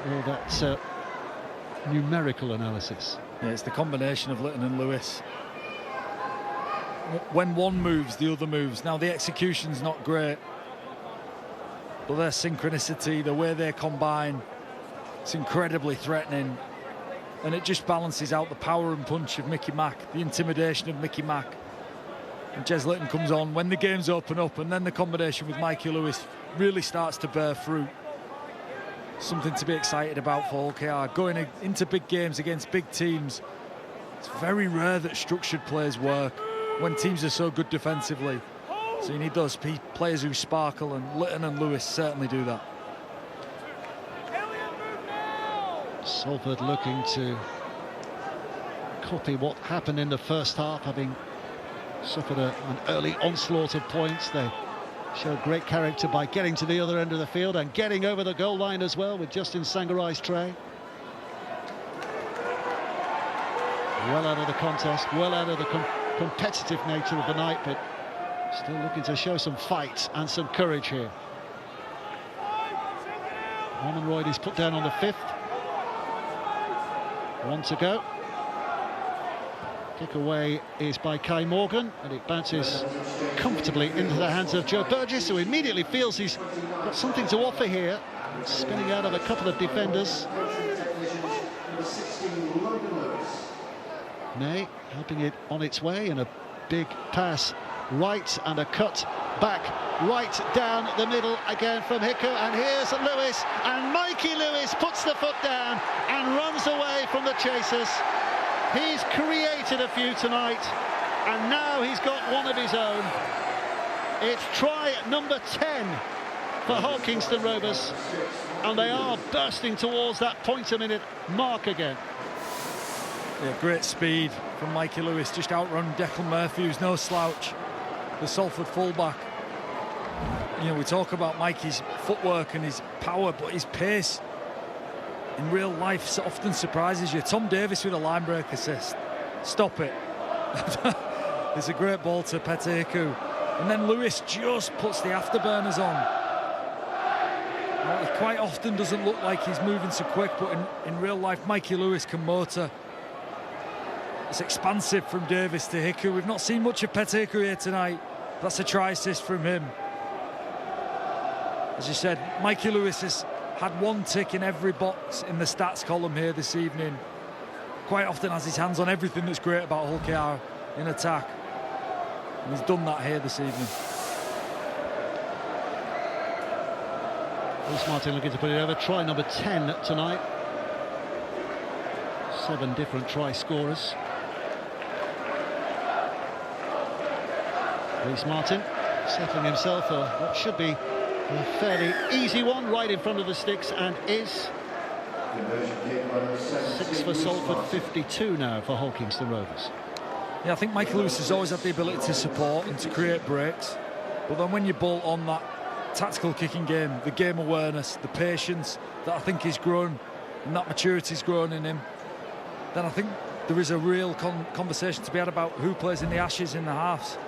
all that numerical analysis. Yeah, it's the combination of Lytton and Lewis. When one moves, the other moves. Now, the execution's not great, but their synchronicity, the way they combine, it's incredibly threatening. And it just balances out the power and punch of Mickey Mack, the intimidation of Mickey Mack. And Jez Lytton comes on when the games open up, and then the combination with Mikey Lewis really starts to bear fruit. Something to be excited about for OKR. Going into big games against big teams, it's very rare that structured plays work when teams are so good defensively. So you need those players who sparkle, and Lytton and Lewis certainly do that. Salford looking to copy what happened in the first half, having suffered an early onslaught of points. They showed great character by getting to the other end of the field and getting over the goal line as well with Justin Sangarai's try. Well out of the contest, well out of the competitive nature of the night, but still looking to show some fight and some courage here. Ormonroyd is put down on the 5th. 1 to go. Kick away is by Kai Morgan, and it bounces comfortably into the hands of Joe Burgess, who immediately feels he's got something to offer here, spinning out of a couple of defenders. May helping it on its way, and a big pass right and a cut back right down the middle again from Hiku, and here's Lewis, and Mikey Lewis puts the foot down and runs away from the chasers. He's created a few tonight, and now he's got one of his own. It's try number 10 for Hull Kingston Rovers, and they are bursting towards that point-a-minute mark again. Yeah, great speed from Mikey Lewis, just outrun Declan Murphy, who's no slouch, the Salford fullback. You know, we talk about Mikey's footwork and his power, but his pace in real life often surprises you. Tom Davis with a line break assist. Stop it. It's a great ball to Pete Hiku. And then Lewis just puts the afterburners on. Well, he quite often doesn't look like he's moving so quick, but in real life, Mikey Lewis can motor. It's expansive from Davis to Hiku. We've not seen much of Pete Hiku here tonight. That's a try assist from him. As you said, Mikey Lewis has had one tick in every box in the stats column here this evening. Quite often has his hands on everything that's great about Hull KR in attack. And he's done that here this evening. Bruce Martin looking to put it over. Try number 10 tonight. 7 different try scorers. Bruce Martin settling himself for what should be a fairly easy one right in front of the sticks, and is 6 for Salford, 52 now for Hull Kingston Rovers. Yeah, I think Michael Lewis has always had the ability to support and to create breaks, but then when you bolt on that tactical kicking game, the game awareness, the patience that I think he's grown, and that maturity's grown in him, then I think there is a real conversation to be had about who plays in the Ashes in the halves.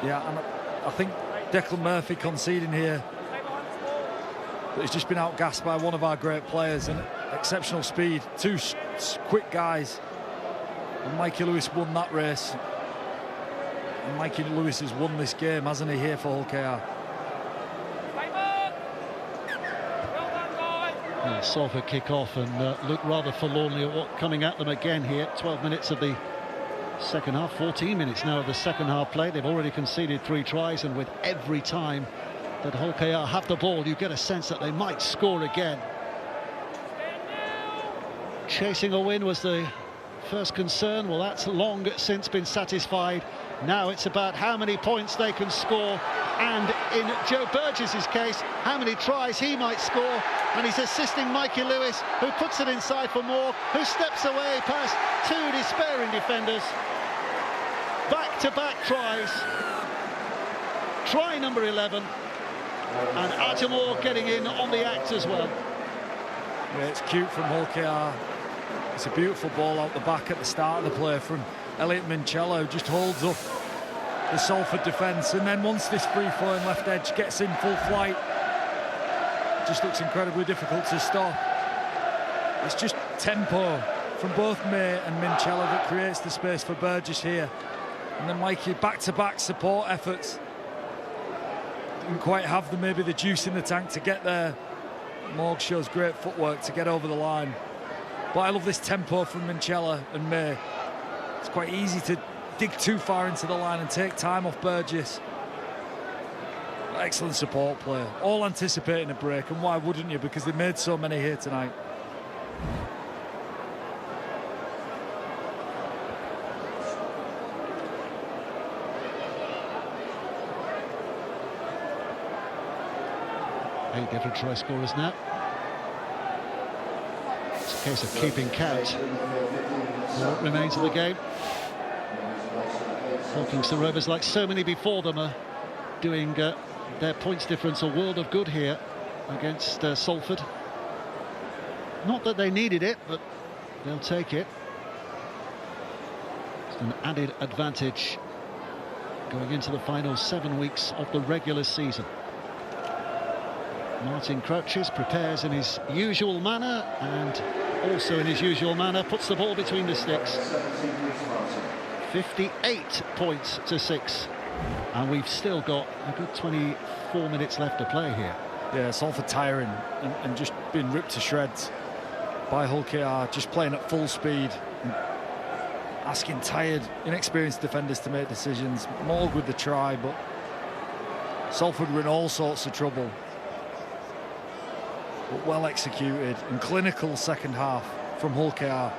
Yeah, and I think Declan Murphy conceding here, but he's just been outgassed by one of our great players, and exceptional speed, 2 quick guys, and Mikey Lewis won that race, and Mikey Lewis has won this game, hasn't he, here for Hull KR. Well, Salford kick off and look rather forlornly at what coming at them again here. 12 minutes of the second half, 14 minutes now of the second half play. They've already conceded 3 tries, and with every time that Hull KR have the ball, you get a sense that they might score again. Chasing a win was the first concern. Well, that's long since been satisfied. Now it's about how many points they can score, and in Joe Burgess's case, how many tries he might score. And he's assisting Mikey Lewis, who puts it inside for Moore, who steps away past 2 despairing defenders. Back-to-back tries. Try number 11, and Artemore getting in on the act as well. Yeah, it's cute from Hull KR. It's a beautiful ball out the back at the start of the play from Elliot Minchella, who just holds up the Salford defence, and then once this free-flowing left edge gets in full flight, it just looks incredibly difficult to stop. It's just tempo from both May and Minchella that creates the space for Burgess here. And then Mikey, back-to-back support efforts. Didn't quite have maybe the juice in the tank to get there. Morg shows great footwork to get over the line. But I love this tempo from Minchella and May. It's quite easy to dig too far into the line and take time off Burgess. Excellent support play. All anticipating a break, and why wouldn't you? Because they made so many here tonight. Eight different try scorers now. case of keeping count. What remains of the game. Hawkinson Rovers, like so many before them, are doing their points difference a world of good here against Salford. Not that they needed it, but they'll take it. It's an added advantage going into the final 7 weeks of the regular season. Martin crouches, prepares in his usual manner, and also in his usual manner puts the ball between the sticks. 58 points to 6, and we've still got a good 24 minutes left to play here. Yeah, Salford tiring and just being ripped to shreds by Hull KR, just playing at full speed, asking tired, inexperienced defenders to make decisions. Morg with the try, but Salford were in all sorts of trouble. But well executed and clinical second half from Hull KR.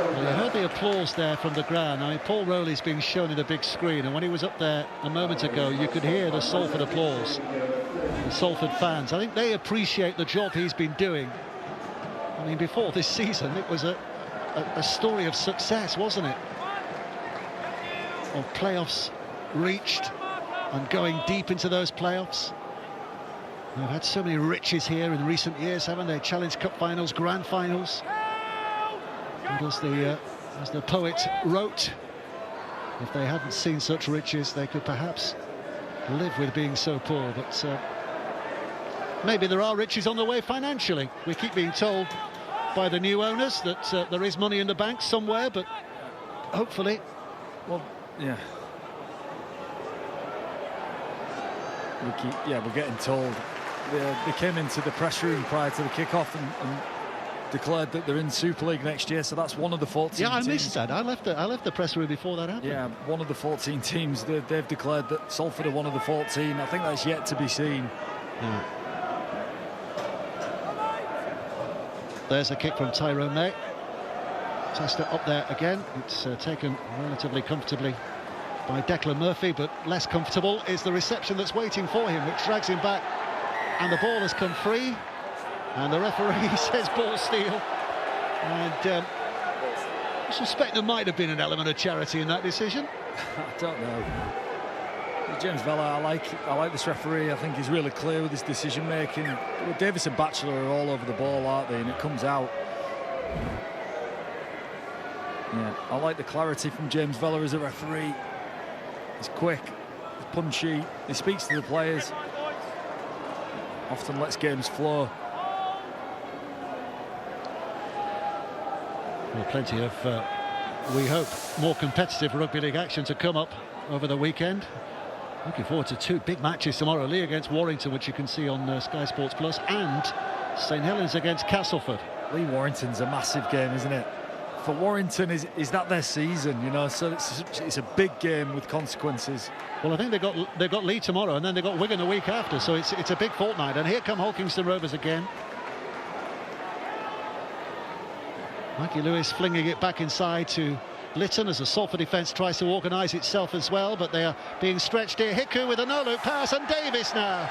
Well, you heard the applause there from the ground. I mean, Paul Rowley's being shown in a big screen, and when he was up there a moment ago, you could hear the Salford applause. The Salford fans, I think they appreciate the job he's been doing. I mean, before this season, it was a story of success, wasn't it? Of playoffs reached and going deep into those playoffs. They've had so many riches here in recent years, haven't they? Challenge Cup finals, grand finals. And as the poet wrote, if they hadn't seen such riches, they could perhaps live with being so poor. But maybe there are riches on the way financially. We keep being told by the new owners that there is money in the bank somewhere, but hopefully, well, yeah. We're getting told. They came into the press room prior to the kick-off and declared that they're in Super League next year, so that's one of the 14 Yeah, I teams. missed that. I left the press room before that happened. Yeah, one of the 14 teams. They've declared that Salford are one of the 14. I think that's yet to be seen. Yeah. There's a kick from Tyrone May. Tester up there again. It's taken relatively comfortably by Declan Murphy, but less comfortable is the reception that's waiting for him, which drags him back, and the ball has come free, and the referee says ball steal. And I suspect there might have been an element of charity in that decision. I don't know. James Vella, I like this referee. I think he's really clear with his decision making. Well, Davis and Batchelor are all over the ball, aren't they? And it comes out. Yeah, I like the clarity from James Vella as a referee. He's quick, he's punchy, he speaks to the players. Often lets games flow. Well, plenty of, we hope, more competitive rugby league action to come up over the weekend. Looking forward to 2 big matches tomorrow. Lee against Warrington, which you can see on Sky Sports Plus, and St Helens against Castleford. Lee Warrington's a massive game, isn't it? For Warrington, is that their season, you know? So it's a big game with consequences. Well, I think they've got Lee tomorrow, and then they've got Wigan the week after, so it's a big fortnight. And here come Hawkinson Rovers again. Mikey Lewis flinging it back inside to Lytton as the Salford defence tries to organise itself as well, but they are being stretched here. Hiku with a no-look pass, and Davis now.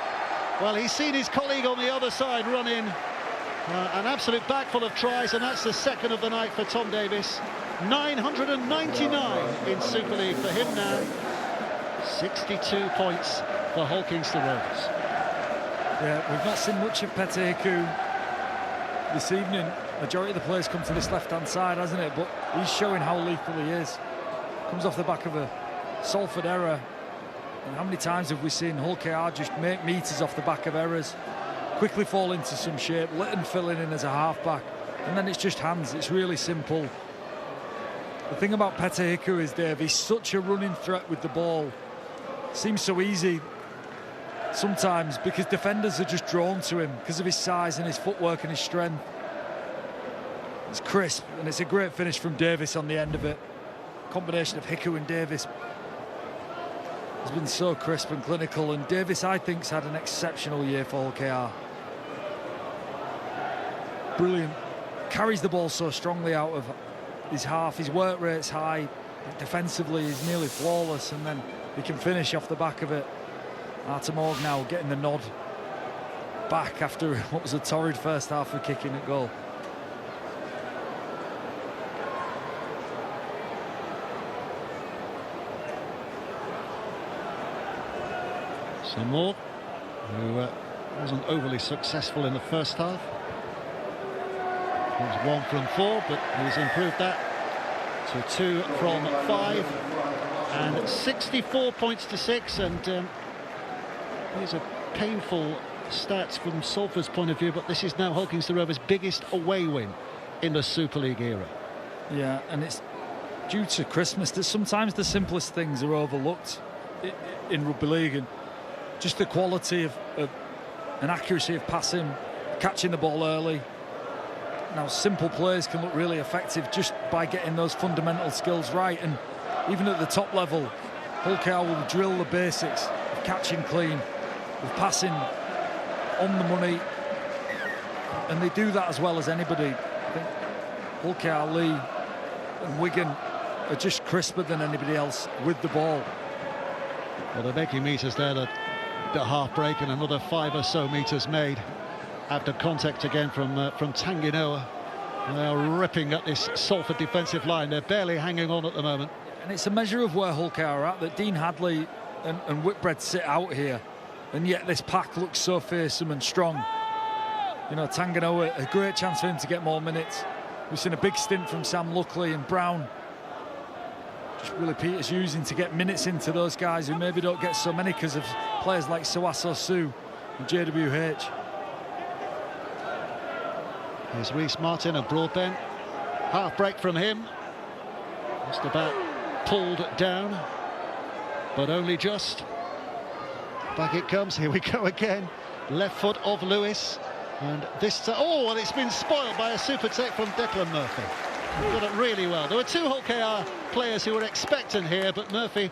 Well, he's seen his colleague on the other side run in. An absolute bag full of tries, and that's the second of the night for Tom Davis. 999 in Super League for him now. 62 points for Hull Kingston Rovers. Yeah, we've not seen much of Pete Hiku this evening. Majority of the players come to this left-hand side, hasn't it? But he's showing how lethal he is. Comes off the back of a Salford error. And how many times have we seen Hull KR just make meters off the back of errors? Quickly fall into some shape, Lytton filling in as a half-back, and then it's just hands. It's really simple. The thing about Pete Hiku is, Dave, he's such a running threat with the ball. Seems so easy sometimes because defenders are just drawn to him because of his size and his footwork and his strength. It's crisp, and it's a great finish from Davis on the end of it. Combination of Hiku and Davis has been so crisp and clinical, and Davis, I think, has had an exceptional year for Hull KR. Brilliant. Carries the ball so strongly out of his half. His work rate's high. defensively he's nearly flawless, and then he can finish off the back of it. Artemog now getting the nod back after what was a torrid first half of kicking at goal. Some more, who wasn't overly successful in the first half. It was 1 from 4, but he's improved that to 2 from 5, and 64 points to 6. And these are painful stats from Salford's point of view, but this is now Hulkington Rovers' biggest away win in the Super League era. Yeah, and it's due to Christmas that sometimes the simplest things are overlooked in rugby league, and just the quality of and accuracy of passing, catching the ball early. Now, simple plays can look really effective just by getting those fundamental skills right, and even at the top level, Hull KR will drill the basics of catching clean, of passing on the money, and they do that as well as anybody. I think Hull KR, Lee and Wigan are just crisper than anybody else with the ball. Well, they're making meters there at the half break, and another 5 or so meters made after contact again from Tanginoa. They're ripping at this Salford defensive line. They're barely hanging on at the moment. And it's a measure of where Hull KR are at, that Dean Hadley and Whitbread sit out here, and yet this pack looks so fearsome and strong. You know, Tanginoa, a great chance for him to get more minutes. We've seen a big stint from Sam Luckley and Brown. Just Willie Peters using to get minutes into those guys who maybe don't get so many because of players like Sawaso Sue and JWH. Here's Reece Martin of Broadbent. Half break from him. Just about pulled down, but only just. Back it comes. Here we go again. Left foot of Lewis. And this time, oh, and it's been spoiled by a super take from Declan Murphy. He got it really well. There were 2 Hull KR players who were expectant here, but Murphy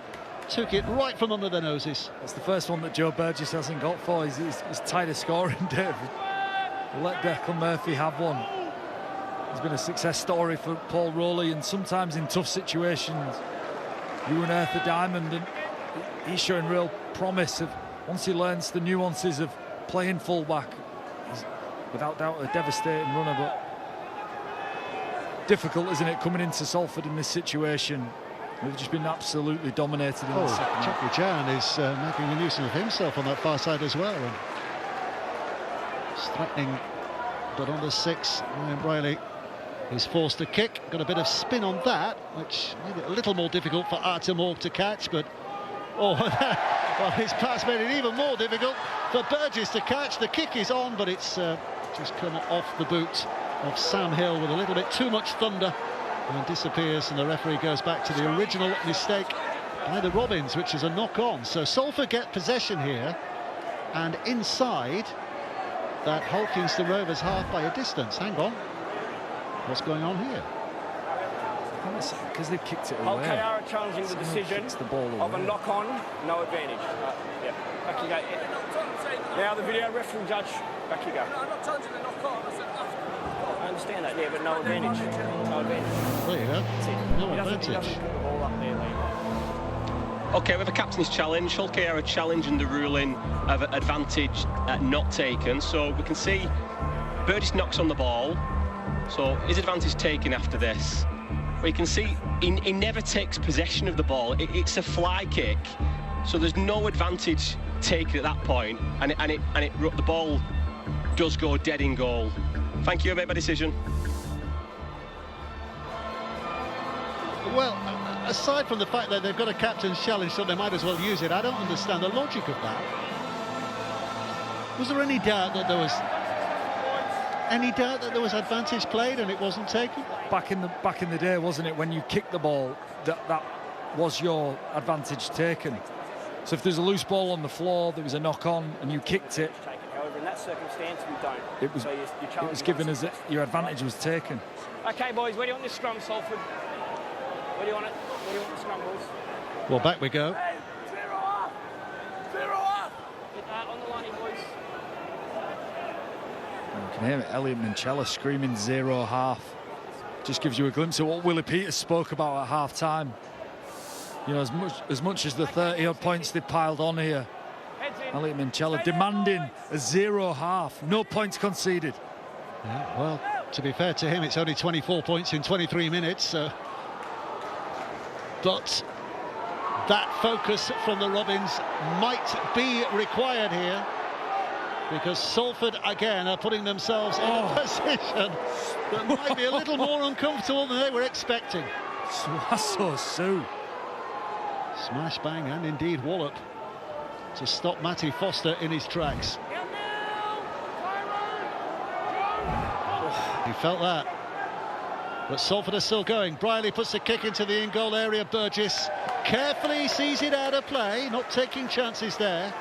took it right from under their noses. That's the first one that Joe Burgess hasn't got for. He's tied a scoring, David. Let Declan Murphy have one. He's been a success story for Paul Rowley, and sometimes in tough situations you unearth a diamond, and he's showing real promise of, once he learns the nuances of playing fullback, he's without doubt a devastating runner. But difficult, isn't it, coming into Salford in this situation? We've just been absolutely dominated in the second half. Chuck Jan is making a nuisance of himself on that far side as well. And it's threatening, but on the 6, Ryan Briley is forced to kick. Got a bit of spin on that, which made it a little more difficult for Artemog to catch, but oh, well, his pass made it even more difficult for Burgess to catch. The kick is on, but it's just come off the boot of Sam Hill with a little bit too much thunder, and disappears, and the referee goes back to the original mistake by the Robins, which is a knock-on. So Salford get possession here, and inside that Hulkington Rovers half by a distance. Hang on, what's going on here? Because they've kicked it Hull away. KR are challenging the decision of a knock-on, no advantage. Yep, back you go. Now the video referee judge, back you go. No, I'm not challenging the knock-on. I understand that, yeah, but no advantage. No advantage. There you go. That's it. No He doesn't advantage. put the ball up there, Lee. OK, with a captain's challenge, Hull KR are challenging the ruling of advantage not taken. So we can see Burgess knocks on the ball. So is advantage taken after this? Well, you can see he never takes possession of the ball. It's a fly kick, so there's no advantage taken at that point, and the ball does go dead in goal. Thank you, I made my decision. Well, aside from the fact that they've got a captain's challenge, so they might as well use it, I don't understand the logic of that. Was there any doubt that there was advantage played and it wasn't taken? Back in the day, wasn't it, when you kicked the ball, that was your advantage taken. So if there's a loose ball on the floor, there was a knock-on, and you kicked it. However, in that circumstance, we don't. It was given as your advantage was taken. Okay, boys, where do you want this scrum, Salford? Where do you want it? Where do you want the scrum, boys? Well, back we go. Hey, 0 off! 0 off! On the line, boys. You can hear it, Elliot Minchella screaming 0 half. Just gives you a glimpse of what Willie Peters spoke about at half-time. You know, as much as the 30-odd points they piled on here, Elliot Minchella demanding a 0-half, no points conceded. Yeah, well, to be fair to him, it's only 24 points in 23 minutes. But that focus from the Robins might be required here, because Salford again are putting themselves in a position that might be a little more uncomfortable than they were expecting. Swasso. Smash, bang, and indeed wallop to stop Matty Foster in his tracks. He felt that. But Salford are still going. Briley puts the kick into the in-goal area. Burgess carefully sees it out of play, not taking chances there.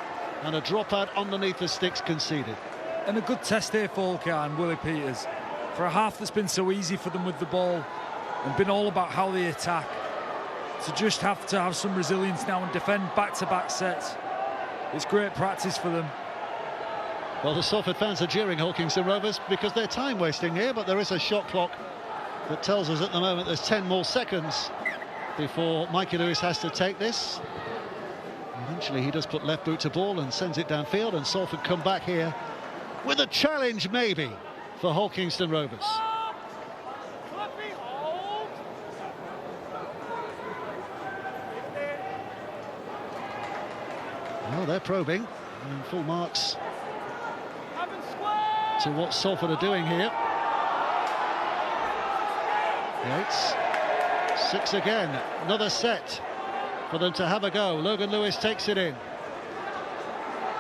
And a dropout underneath the sticks conceded. And a good test here for Hulkar and Willie Peters. For a half that's been so easy for them with the ball and been all about how they attack, to just have to have some resilience now and defend back-to-back sets. It's great practice for them. Well, the Salford fans are jeering Hulkingston Rovers because they're time wasting here, but there is a shot clock that tells us at the moment there's 10 more seconds before Mikey Lewis has to take this. Eventually he does put left boot to ball and sends it downfield, and Salford come back here with a challenge maybe for Hulkingston Rovers. Well, they're probing, and full marks to what Salford are doing here. Yates, 6 again, another set for them to have a go. Logan Lewis takes it in,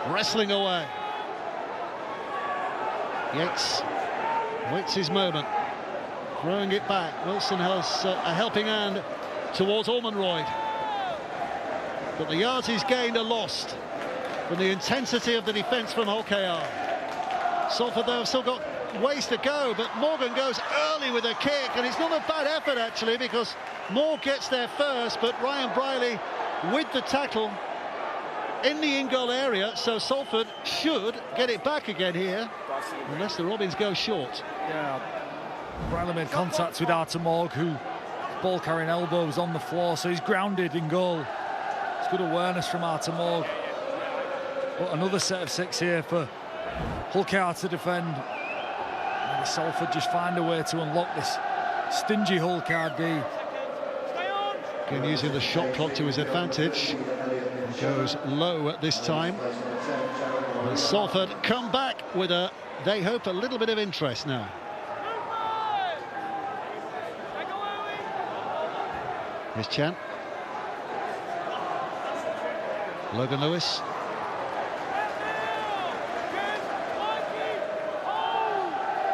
wrestling away. Yates waits his moment, throwing it back. Wilson has a helping hand towards Ormonroyd, but the yards he's gained are lost from the intensity of the defence from Hulkar. Salford, though, have still got ways to go, but Morgan goes early with a kick, and it's not a bad effort actually, because Moore gets there first, but Ryan Briley with the tackle in the in-goal area, so Salford should get it back again here, unless the Robins go short. Yeah, Briley made contact with Arthur Morg, who ball carrying elbow was on the floor, so he's grounded in goal. It's good awareness from Arthur Morg. But another set of 6 here for Hulkar to defend. And Salford just find a way to unlock this stingy Hulkar D. Again, using the shot clock to his advantage. He goes low at this time. And Salford come back with they hope, a little bit of interest now. Here's Chan. Logan Lewis.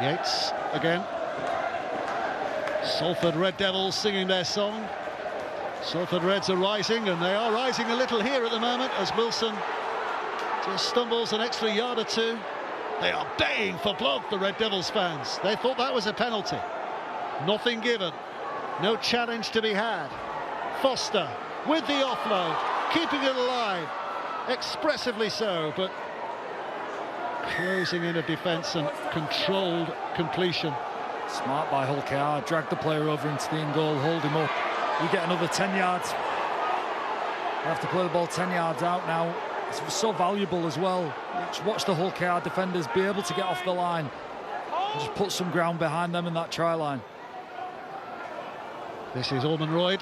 Yates again. Salford Red Devils singing their song. Salford Reds are rising, and they are rising a little here at the moment as Wilson just stumbles an extra yard or two. They are baying for blood, the Red Devils fans. They thought that was a penalty. Nothing given. No challenge to be had. Foster with the offload, keeping it alive. Expressively so, but closing in a defence and controlled completion. Smart by Hulkar, drag the player over into the in-goal, hold him up. You get another 10 yards. You have to play the ball 10 yards out now. It's so valuable as well. Just watch the Hulkar defenders be able to get off the line and just put some ground behind them in that try line. This is Ormonroyd.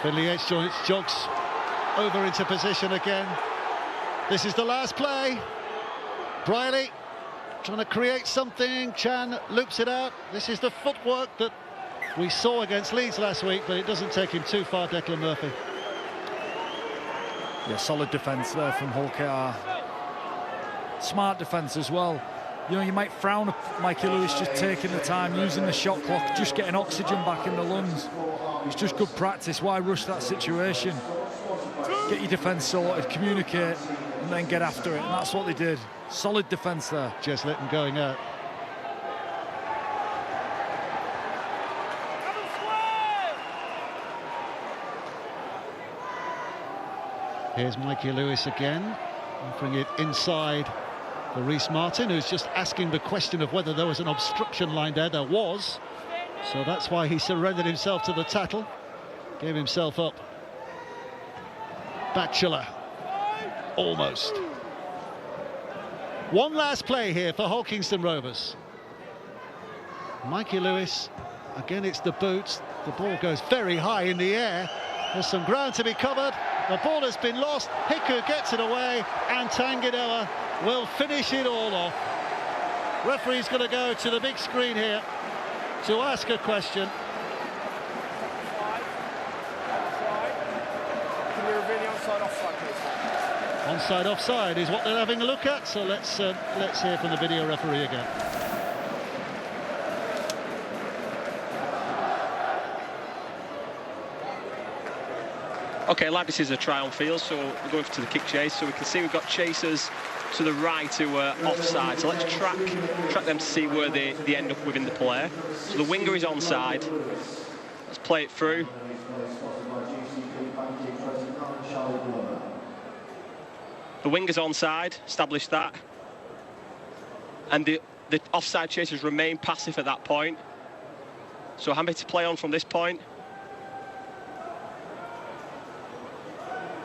Finley Yates jogs over into position again. This is the last play. Briley trying to create something. Chan loops it out. This is the footwork that we saw against Leeds last week, but it doesn't take him too far, Declan Murphy. Yeah, solid defence there from Hulkar. Smart defence as well. You know, you might frown at Mikey Lewis just taking the time, using the shot clock, just getting oxygen back in the lungs. It's just good practice. Why rush that situation? Get your defence sorted, communicate, and then get after it. And that's what they did. Solid defence there. Just let him going out. Here's Mikey Lewis again, offering it inside for Reece Martin, who's just asking the question of whether there was an obstruction line there. There was. So that's why he surrendered himself to the tackle, gave himself up. Batchelor, almost. One last play here for Hulkingston Rovers. Mikey Lewis, again it's the boots. The ball goes very high in the air. There's some ground to be covered. The ball has been lost. Hiku gets it away, and Tanganoa will finish it all off. Referee's going to go to the big screen here to ask a question. Can you reveal the onside offside, please? Onside offside is what they're having a look at, so let's hear from the video referee again. Okay, like this is a try on field, so we're going to the kick chase. So we can see we've got chasers to the right who are offside. So let's track them to see where they end up within the play. So the winger is onside. Let's play it through. The winger's onside, establish that. And the offside chasers remain passive at that point. So happy to play on from this point.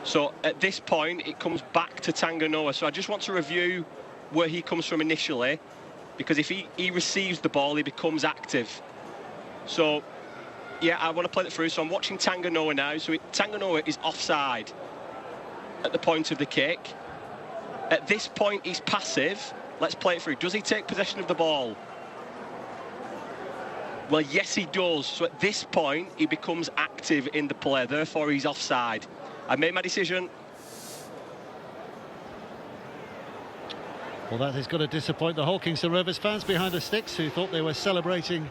So at this point, it comes back to Tanganoa. So I just want to review where he comes from initially, because if he receives the ball, he becomes active. So, yeah, I want to play it through. So I'm watching Tanganoa now. So Tanganoa is offside at the point of the kick. At this point, he's passive. Let's play it through. Does he take possession of the ball? Well, yes, he does. So at this point, he becomes active in the play. Therefore, he's offside. I made my decision. Well, that is going to disappoint the Hulkingston Rovers fans behind the sticks, who thought they were celebrating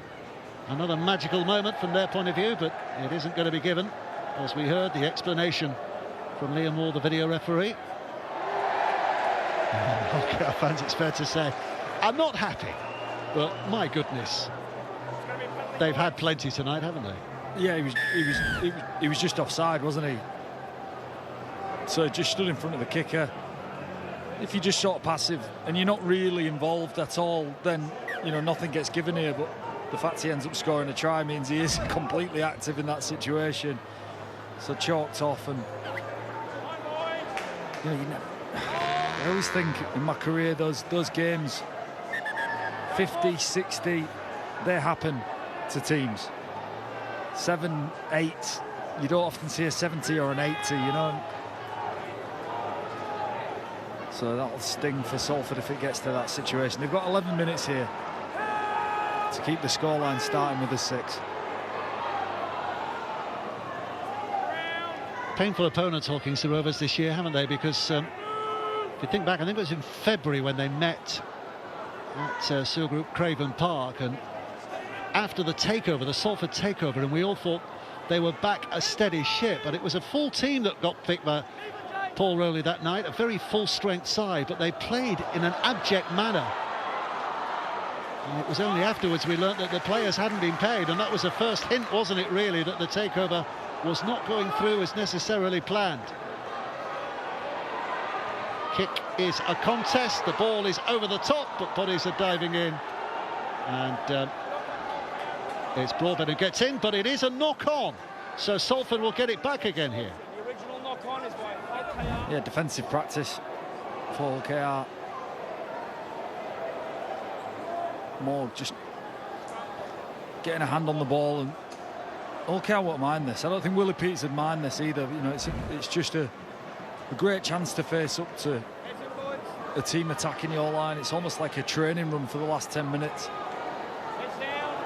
another magical moment from their point of view, but it isn't going to be given, as we heard the explanation from Liam Moore, the video referee. Okay, fans, it's fair to say, I'm not happy, but my goodness, they've had plenty tonight, haven't they? Yeah, he was just offside, wasn't he? So just stood in front of the kicker. If you're just sort of passive and you're not really involved at all, then, you know, nothing gets given here. But the fact he ends up scoring a try means he is completely active in that situation. So chalked off. And you know, I always think in my career, those games, 50, 60, they happen to teams. 7, 8, you don't often see a 70 or an 80, you know. So that'll sting for Salford if it gets to that situation. They've got 11 minutes here to keep the scoreline starting with a 6. Painful opponents, Hulkingston Rovers, this year, haven't they? Because if you think back, I think it was in February when they met at Seal Group Craven Park, and after the takeover, the Salford takeover, and we all thought they were back a steady ship, but it was a full team that got picked by Paul Rowley that night, a very full-strength side, but they played in an abject manner. And it was only afterwards we learnt that the players hadn't been paid, and that was the first hint, wasn't it, really, that the takeover was not going through as necessarily planned. Kick is a contest, the ball is over the top, but bodies are diving in, and it's Broadbent who gets in, but it is a knock-on, so Salford will get it back again here. The original knock-on is by OKR. Yeah, defensive practice for OKR. More just getting a hand on the ball, and OKR won't mind this. I don't think Willie Peters would mind this either. You know, it's just a great chance to face up to a team attacking your line. It's almost like a training run for the last 10 minutes.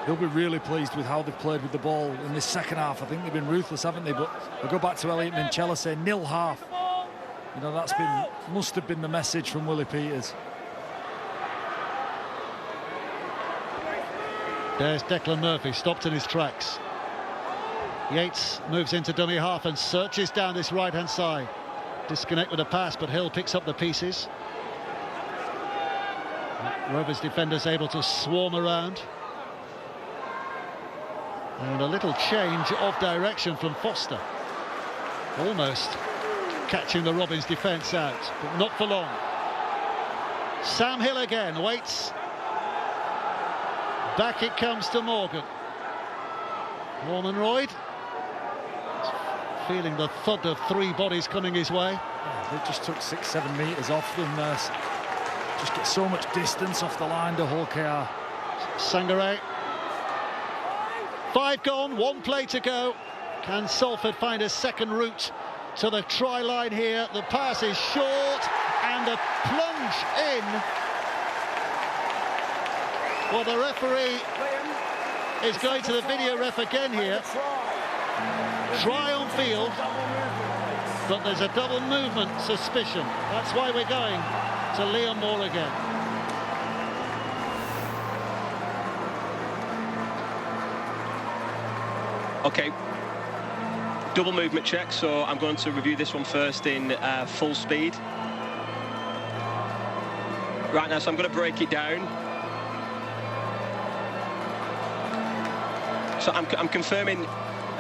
They'll be really pleased with how they've played with the ball in this second half. I think they've been ruthless, haven't they? But we'll go back to Elliot Minchella saying nil half. You know, must have been the message from Willie Peters. There's Declan Murphy, stopped in his tracks. Yates moves into dummy half and searches down this right-hand side. Disconnect with a pass, but Hill picks up the pieces. Rovers defenders able to swarm around. And a little change of direction from Foster. Almost catching the Robins defence out, but not for long. Sam Hill again, waits. Back it comes to Morgan. Norman feeling the thud of 3 bodies coming his way. Yeah, they just took 6-7 metres off them. Just get so much distance off the line to Hull KR. Sangaré. 5 gone, 1 play to go. Can Salford find a second route to the try line here? The pass is short and the plunge in. Well, the referee is going to the video ref again here. Try on field, but there's a double movement suspicion. That's why we're going to Liam Moore again. Okay, double movement check, so I'm going to review this one first in full speed. Right now, so I'm going to break it down. So I'm confirming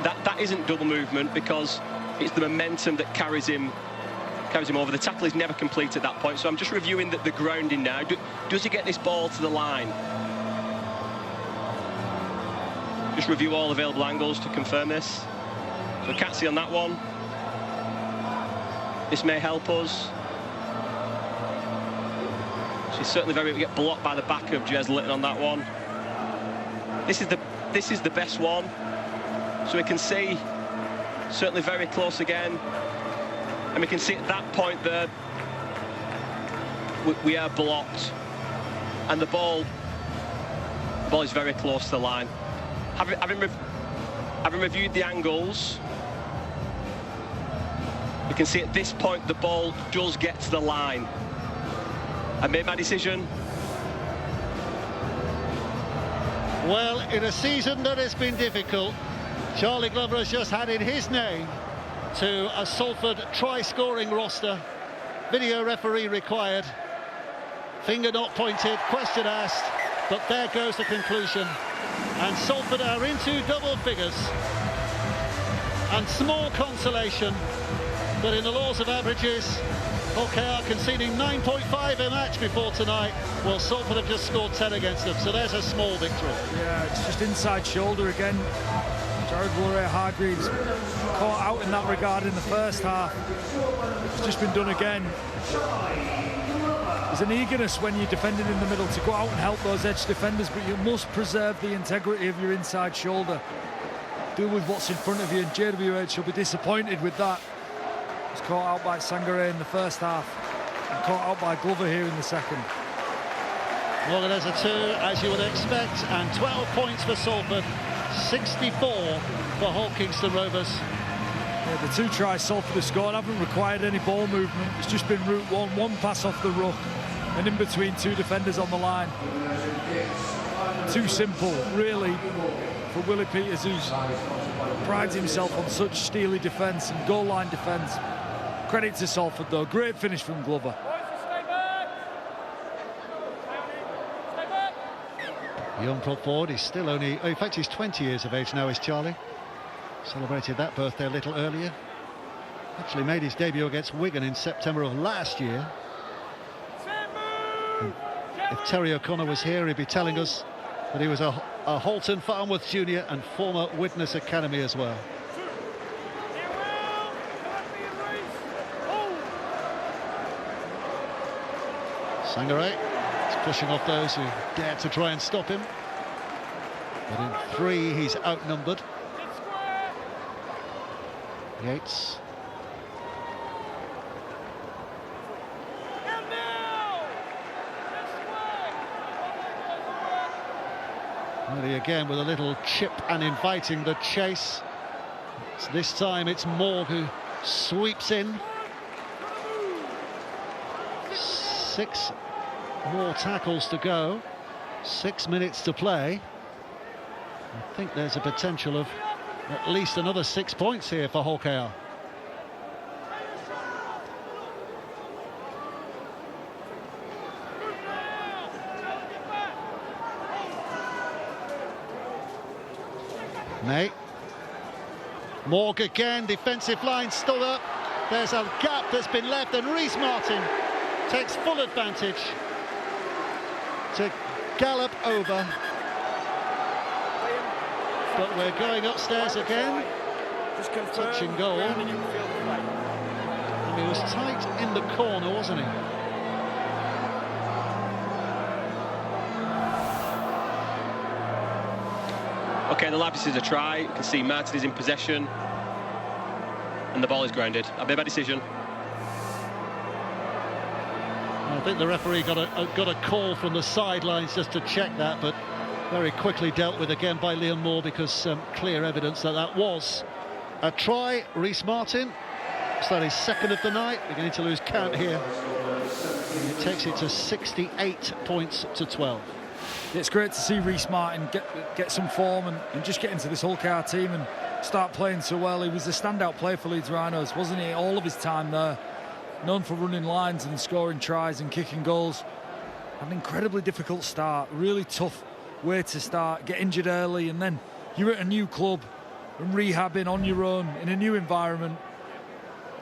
that isn't double movement because it's the momentum that carries him over. The tackle is never complete at that point, so I'm just reviewing the grounding now. Does he get this ball to the line? Just review all available angles to confirm this. So can't see on that one. This may help us. She's certainly very. We get blocked by the back of Jez Litton on that one. This is the best one. So we can see certainly very close again, and we can see at that point there we are blocked, and the ball is very close to the line. Having reviewed the angles, we can see at this point the ball does get to the line. I made my decision. Well, in a season that has been difficult, Charlie Glover has just added his name to a Salford try-scoring roster. Video referee required. Finger not pointed, question asked, but there goes the conclusion. And Salford are into double figures. And small consolation that in the laws of averages, Hull KR conceding 9.5 a match before tonight. Well, Salford have just scored 10 against them, so there's a small victory. Yeah, it's just inside shoulder again. Jared Hargreaves caught out in that regard in the first half. It's just been done again. There's an eagerness when you're defending in the middle to go out and help those edge defenders, but you must preserve the integrity of your inside shoulder. Deal with what's in front of you, and JWH will be disappointed with that. He was caught out by Sangaré in the first half and caught out by Glover here in the second. Well, there's a 2, as you would expect, and 12 points for Salford, 64 for Hull Kingston Rovers. Yeah, the 2 tries Salford have scored haven't required any ball movement. It's just been route one pass off the ruck and in between 2 defenders on the line. Too simple, really, for Willie Peters, who prides himself on such steely defence and goal line defence. Credit to Salford, though. Great finish from Glover. Young prop forward, he's still only, in fact he's 20 years of age now, is Charlie. Celebrated that birthday a little earlier. Actually made his debut against Wigan in September of last year. And if Terry O'Connor was here, he'd be telling us that he was a Halton Farnworth junior and former Widnes Academy as well. Sangaré is pushing off those who dare to try and stop him. But in 3, he's outnumbered. Yates. Really again with a little chip and inviting the chase. So this time it's Moore who sweeps in. 6 more tackles to go. 6 minutes to play. I think there's a potential of at least another 6 points here for Hull KR. May. Morg again, defensive line stood up. There's a gap that's been left, and Rhys Martin takes full advantage to gallop over. but we're going upstairs again. Just confirm Touch and goal. grounding in the field of play. And he was tight in the corner, wasn't he? Okay, the lab is a try. You can see Martin is in possession. And the ball is grounded. A bit of a decision. I think the referee got a call from the sidelines just to check that, but very quickly dealt with again by Liam Moore, because clear evidence that was a try. Reece Martin, is that his second of the night? Beginning to lose count here. And it takes it to 68 points to 12. It's great to see Reece Martin get some form and just get into this Hull KR team and start playing so well. He was a standout player for Leeds Rhinos, wasn't he, all of his time there? Known for running lines and scoring tries and kicking goals. Had an incredibly difficult start, really tough way to start, get injured early, and then you're at a new club and rehabbing on your own in a new environment.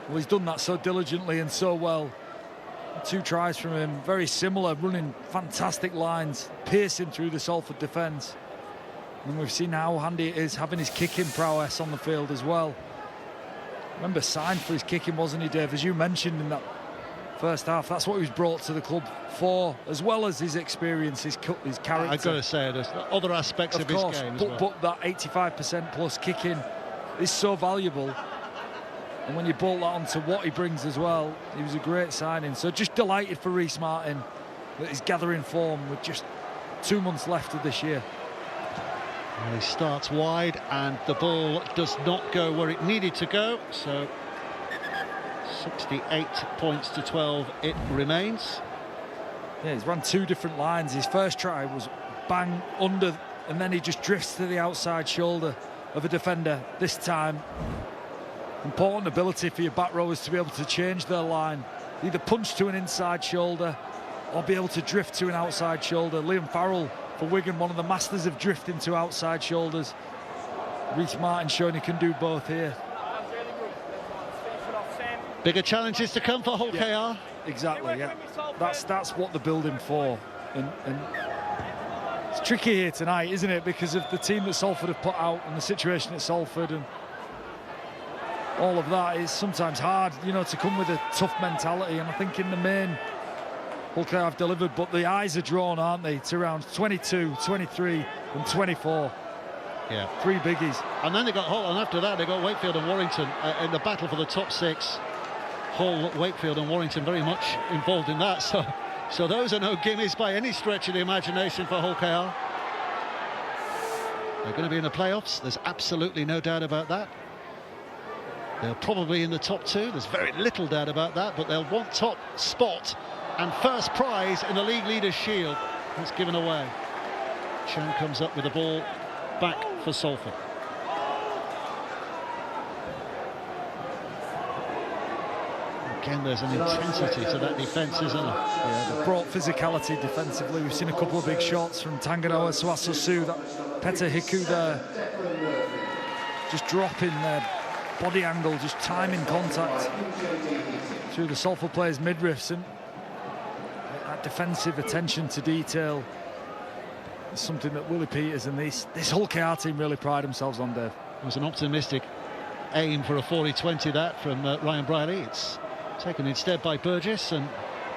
Well, he's done that so diligently and so well. 2 tries from him, very similar, running fantastic lines, piercing through the Salford defence. And we've seen how handy it is having his kicking prowess on the field as well. Remember, signed for his kicking, wasn't he, Dave? As you mentioned in that first half, that's what he was brought to the club for, as well as his experience, his character. I've got to say, there's other aspects of his game as well. But that 85% plus kicking is so valuable. And when you bolt that onto what he brings as well, he was a great signing. So just delighted for Reece Martin that he's gathering form with just 2 months left of this year. Well, he starts wide and the ball does not go where it needed to go, so 68 points to 12 it remains. Yeah, he's run 2 different lines. His first try was bang under, and then he just drifts to the outside shoulder of a defender. This time, important ability for your back rowers to be able to change their line, either punch to an inside shoulder or be able to drift to an outside shoulder. Liam Farrell for Wigan, one of the masters of drifting to outside shoulders. Reece Martin showing he can do both here. Bigger challenges to come for Hull KR. Exactly, yeah. That's what they're building for. And it's tricky here tonight, isn't it? Because of the team that Salford have put out and the situation at Salford and all of that. Is sometimes hard, you know, to come with a tough mentality. And I think in the main, Hull KR have delivered, but the eyes are drawn, aren't they, to rounds 22, 23 and 24. Yeah. 3 biggies. And then they got Hull, and after that they got Wakefield and Warrington in the battle for the top 6. Hull, Wakefield and Warrington very much involved in that. So those are no gimmies by any stretch of the imagination for Hull KR. They're going to be in the playoffs, there's absolutely no doubt about that. They're probably in the top 2, there's very little doubt about that, but they'll want top spot and first prize in the League Leaders' Shield. That's given away. Chan comes up with the ball back for Salford. Again, there's an intensity to that defence, isn't there? Yeah, they've brought physicality defensively. We've seen a couple of big shots from Tanganoa, Suasosu, that Peta Hiku there, just dropping their body angle, just timing contact through the Salford players' midriffs, and that defensive attention to detail is something that Willie Peters and this Hull KR team really pride themselves on, Dave. It was an optimistic aim for a 40-20 that from Ryan Briley. It's taken instead by Burgess, and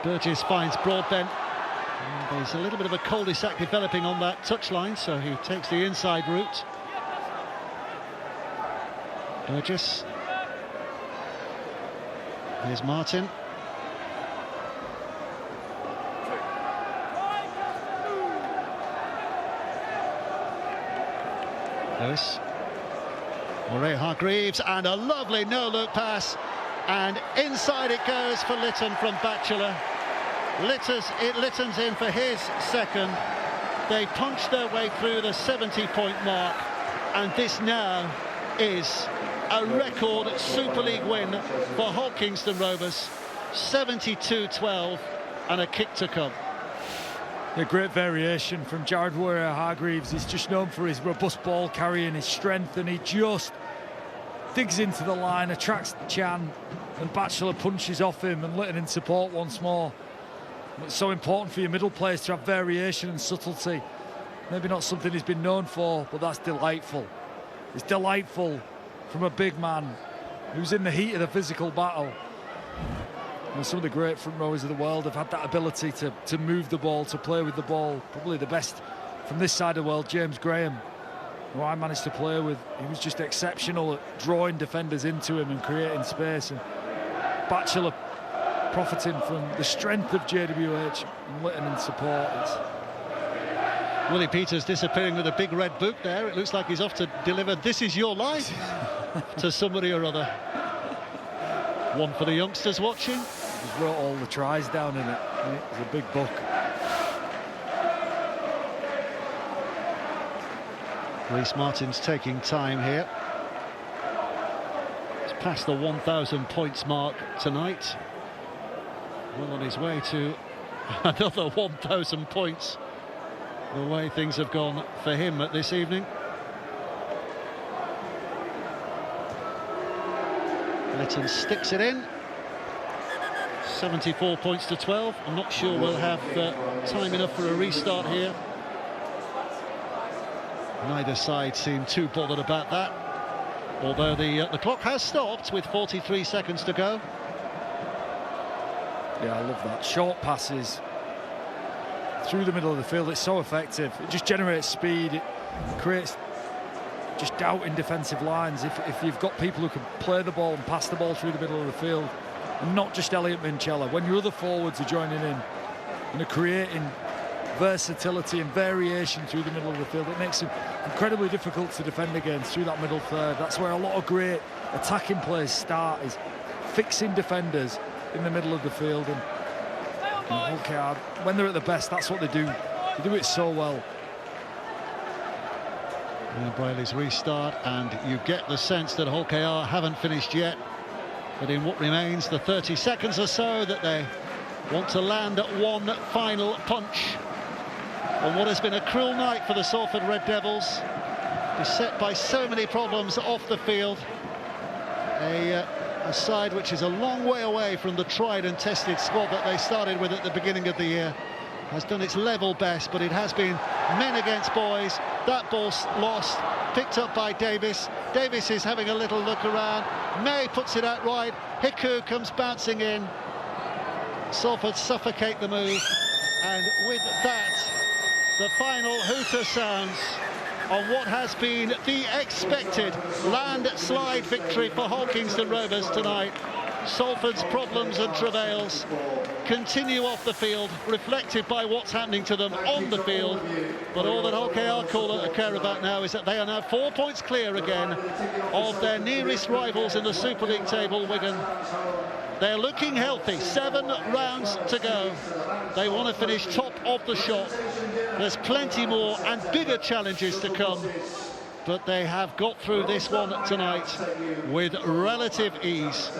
Burgess finds Broadbent. And there's a little bit of a cul-de-sac developing on that touchline, so he takes the inside route. Burgess. Here's Martin. Lewis. Murray Hargreaves, and a lovely no-look pass, and inside it goes for Litton from Batchelor. Litton's in for his second. They punched their way through the 70-point mark, and this now is a record Super League win for Hull Kingston Rovers. 72-12 and a kick to come. A great variation from Jared Warrior-Hargreaves. He's just known for his robust ball carrying, his strength, and he just digs into the line, attracts Chan, and Batchelor punches off him, and Litton in support once more. It's so important for your middle players to have variation and subtlety. Maybe not something he's been known for, but that's delightful. It's delightful from a big man who's in the heat of the physical battle. And some of the great front rowers of the world have had that ability to move the ball, to play with the ball. Probably the best from this side of the world, James Graham, who I managed to play with. He was just exceptional at drawing defenders into him and creating space. And Batchelor profiting from the strength of JWH and Lytton in support. Willie Peters disappearing with a big red book there. It looks like he's off to deliver "This Is Your Life" to somebody or other. One for the youngsters watching. He wrote all the tries down in it. It's a big book. Reece Martin's taking time here. He's past the 1,000 points mark tonight. Well on his way to another 1,000 points. The way things have gone for him at this evening. Lytton sticks it in. 74 points to 12. I'm not sure we'll have time enough for a restart here. Neither side seem too bothered about that. Although the clock has stopped with 43 seconds to go. Yeah, I love that. Short passes through the middle of the field. It's so effective. It just generates speed. It creates just doubt in defensive lines. If you've got people who can play the ball and pass the ball through the middle of the field, and not just Elliot Minchella, when your other forwards are joining in and are creating versatility and variation through the middle of the field, it makes it incredibly difficult to defend against through that middle third. That's where a lot of great attacking plays start, is fixing defenders in the middle of the field. And Hull KR, when they're at the best, that's what they do. They do it so well. And Brayley's restart, and you get the sense that Hull KR haven't finished yet. But in what remains, the 30 seconds or so, that they want to land at one final punch on what has been a cruel night for the Salford Red Devils, beset by so many problems off the field. A side which is a long way away from the tried and tested squad that they started with at the beginning of the year. Has done its level best, but it has been men against boys. That ball's lost, picked up by Davis. Davis is having a little look around. May puts it out wide. Hiku comes bouncing in. Salford suffocate the move, and with that, the final hooter sounds on what has been the expected landslide victory for Hull Kingston Rovers tonight. Salford's problems and travails continue off the field, reflected by what's happening to them on the field. But all that Hull KR care about now is that they are now 4 points clear again of their nearest rivals in the Super League table, Wigan. They're looking healthy, 7 rounds to go. They want to finish top of the shot. There's plenty more and bigger challenges to come, but they have got through this one tonight with relative ease.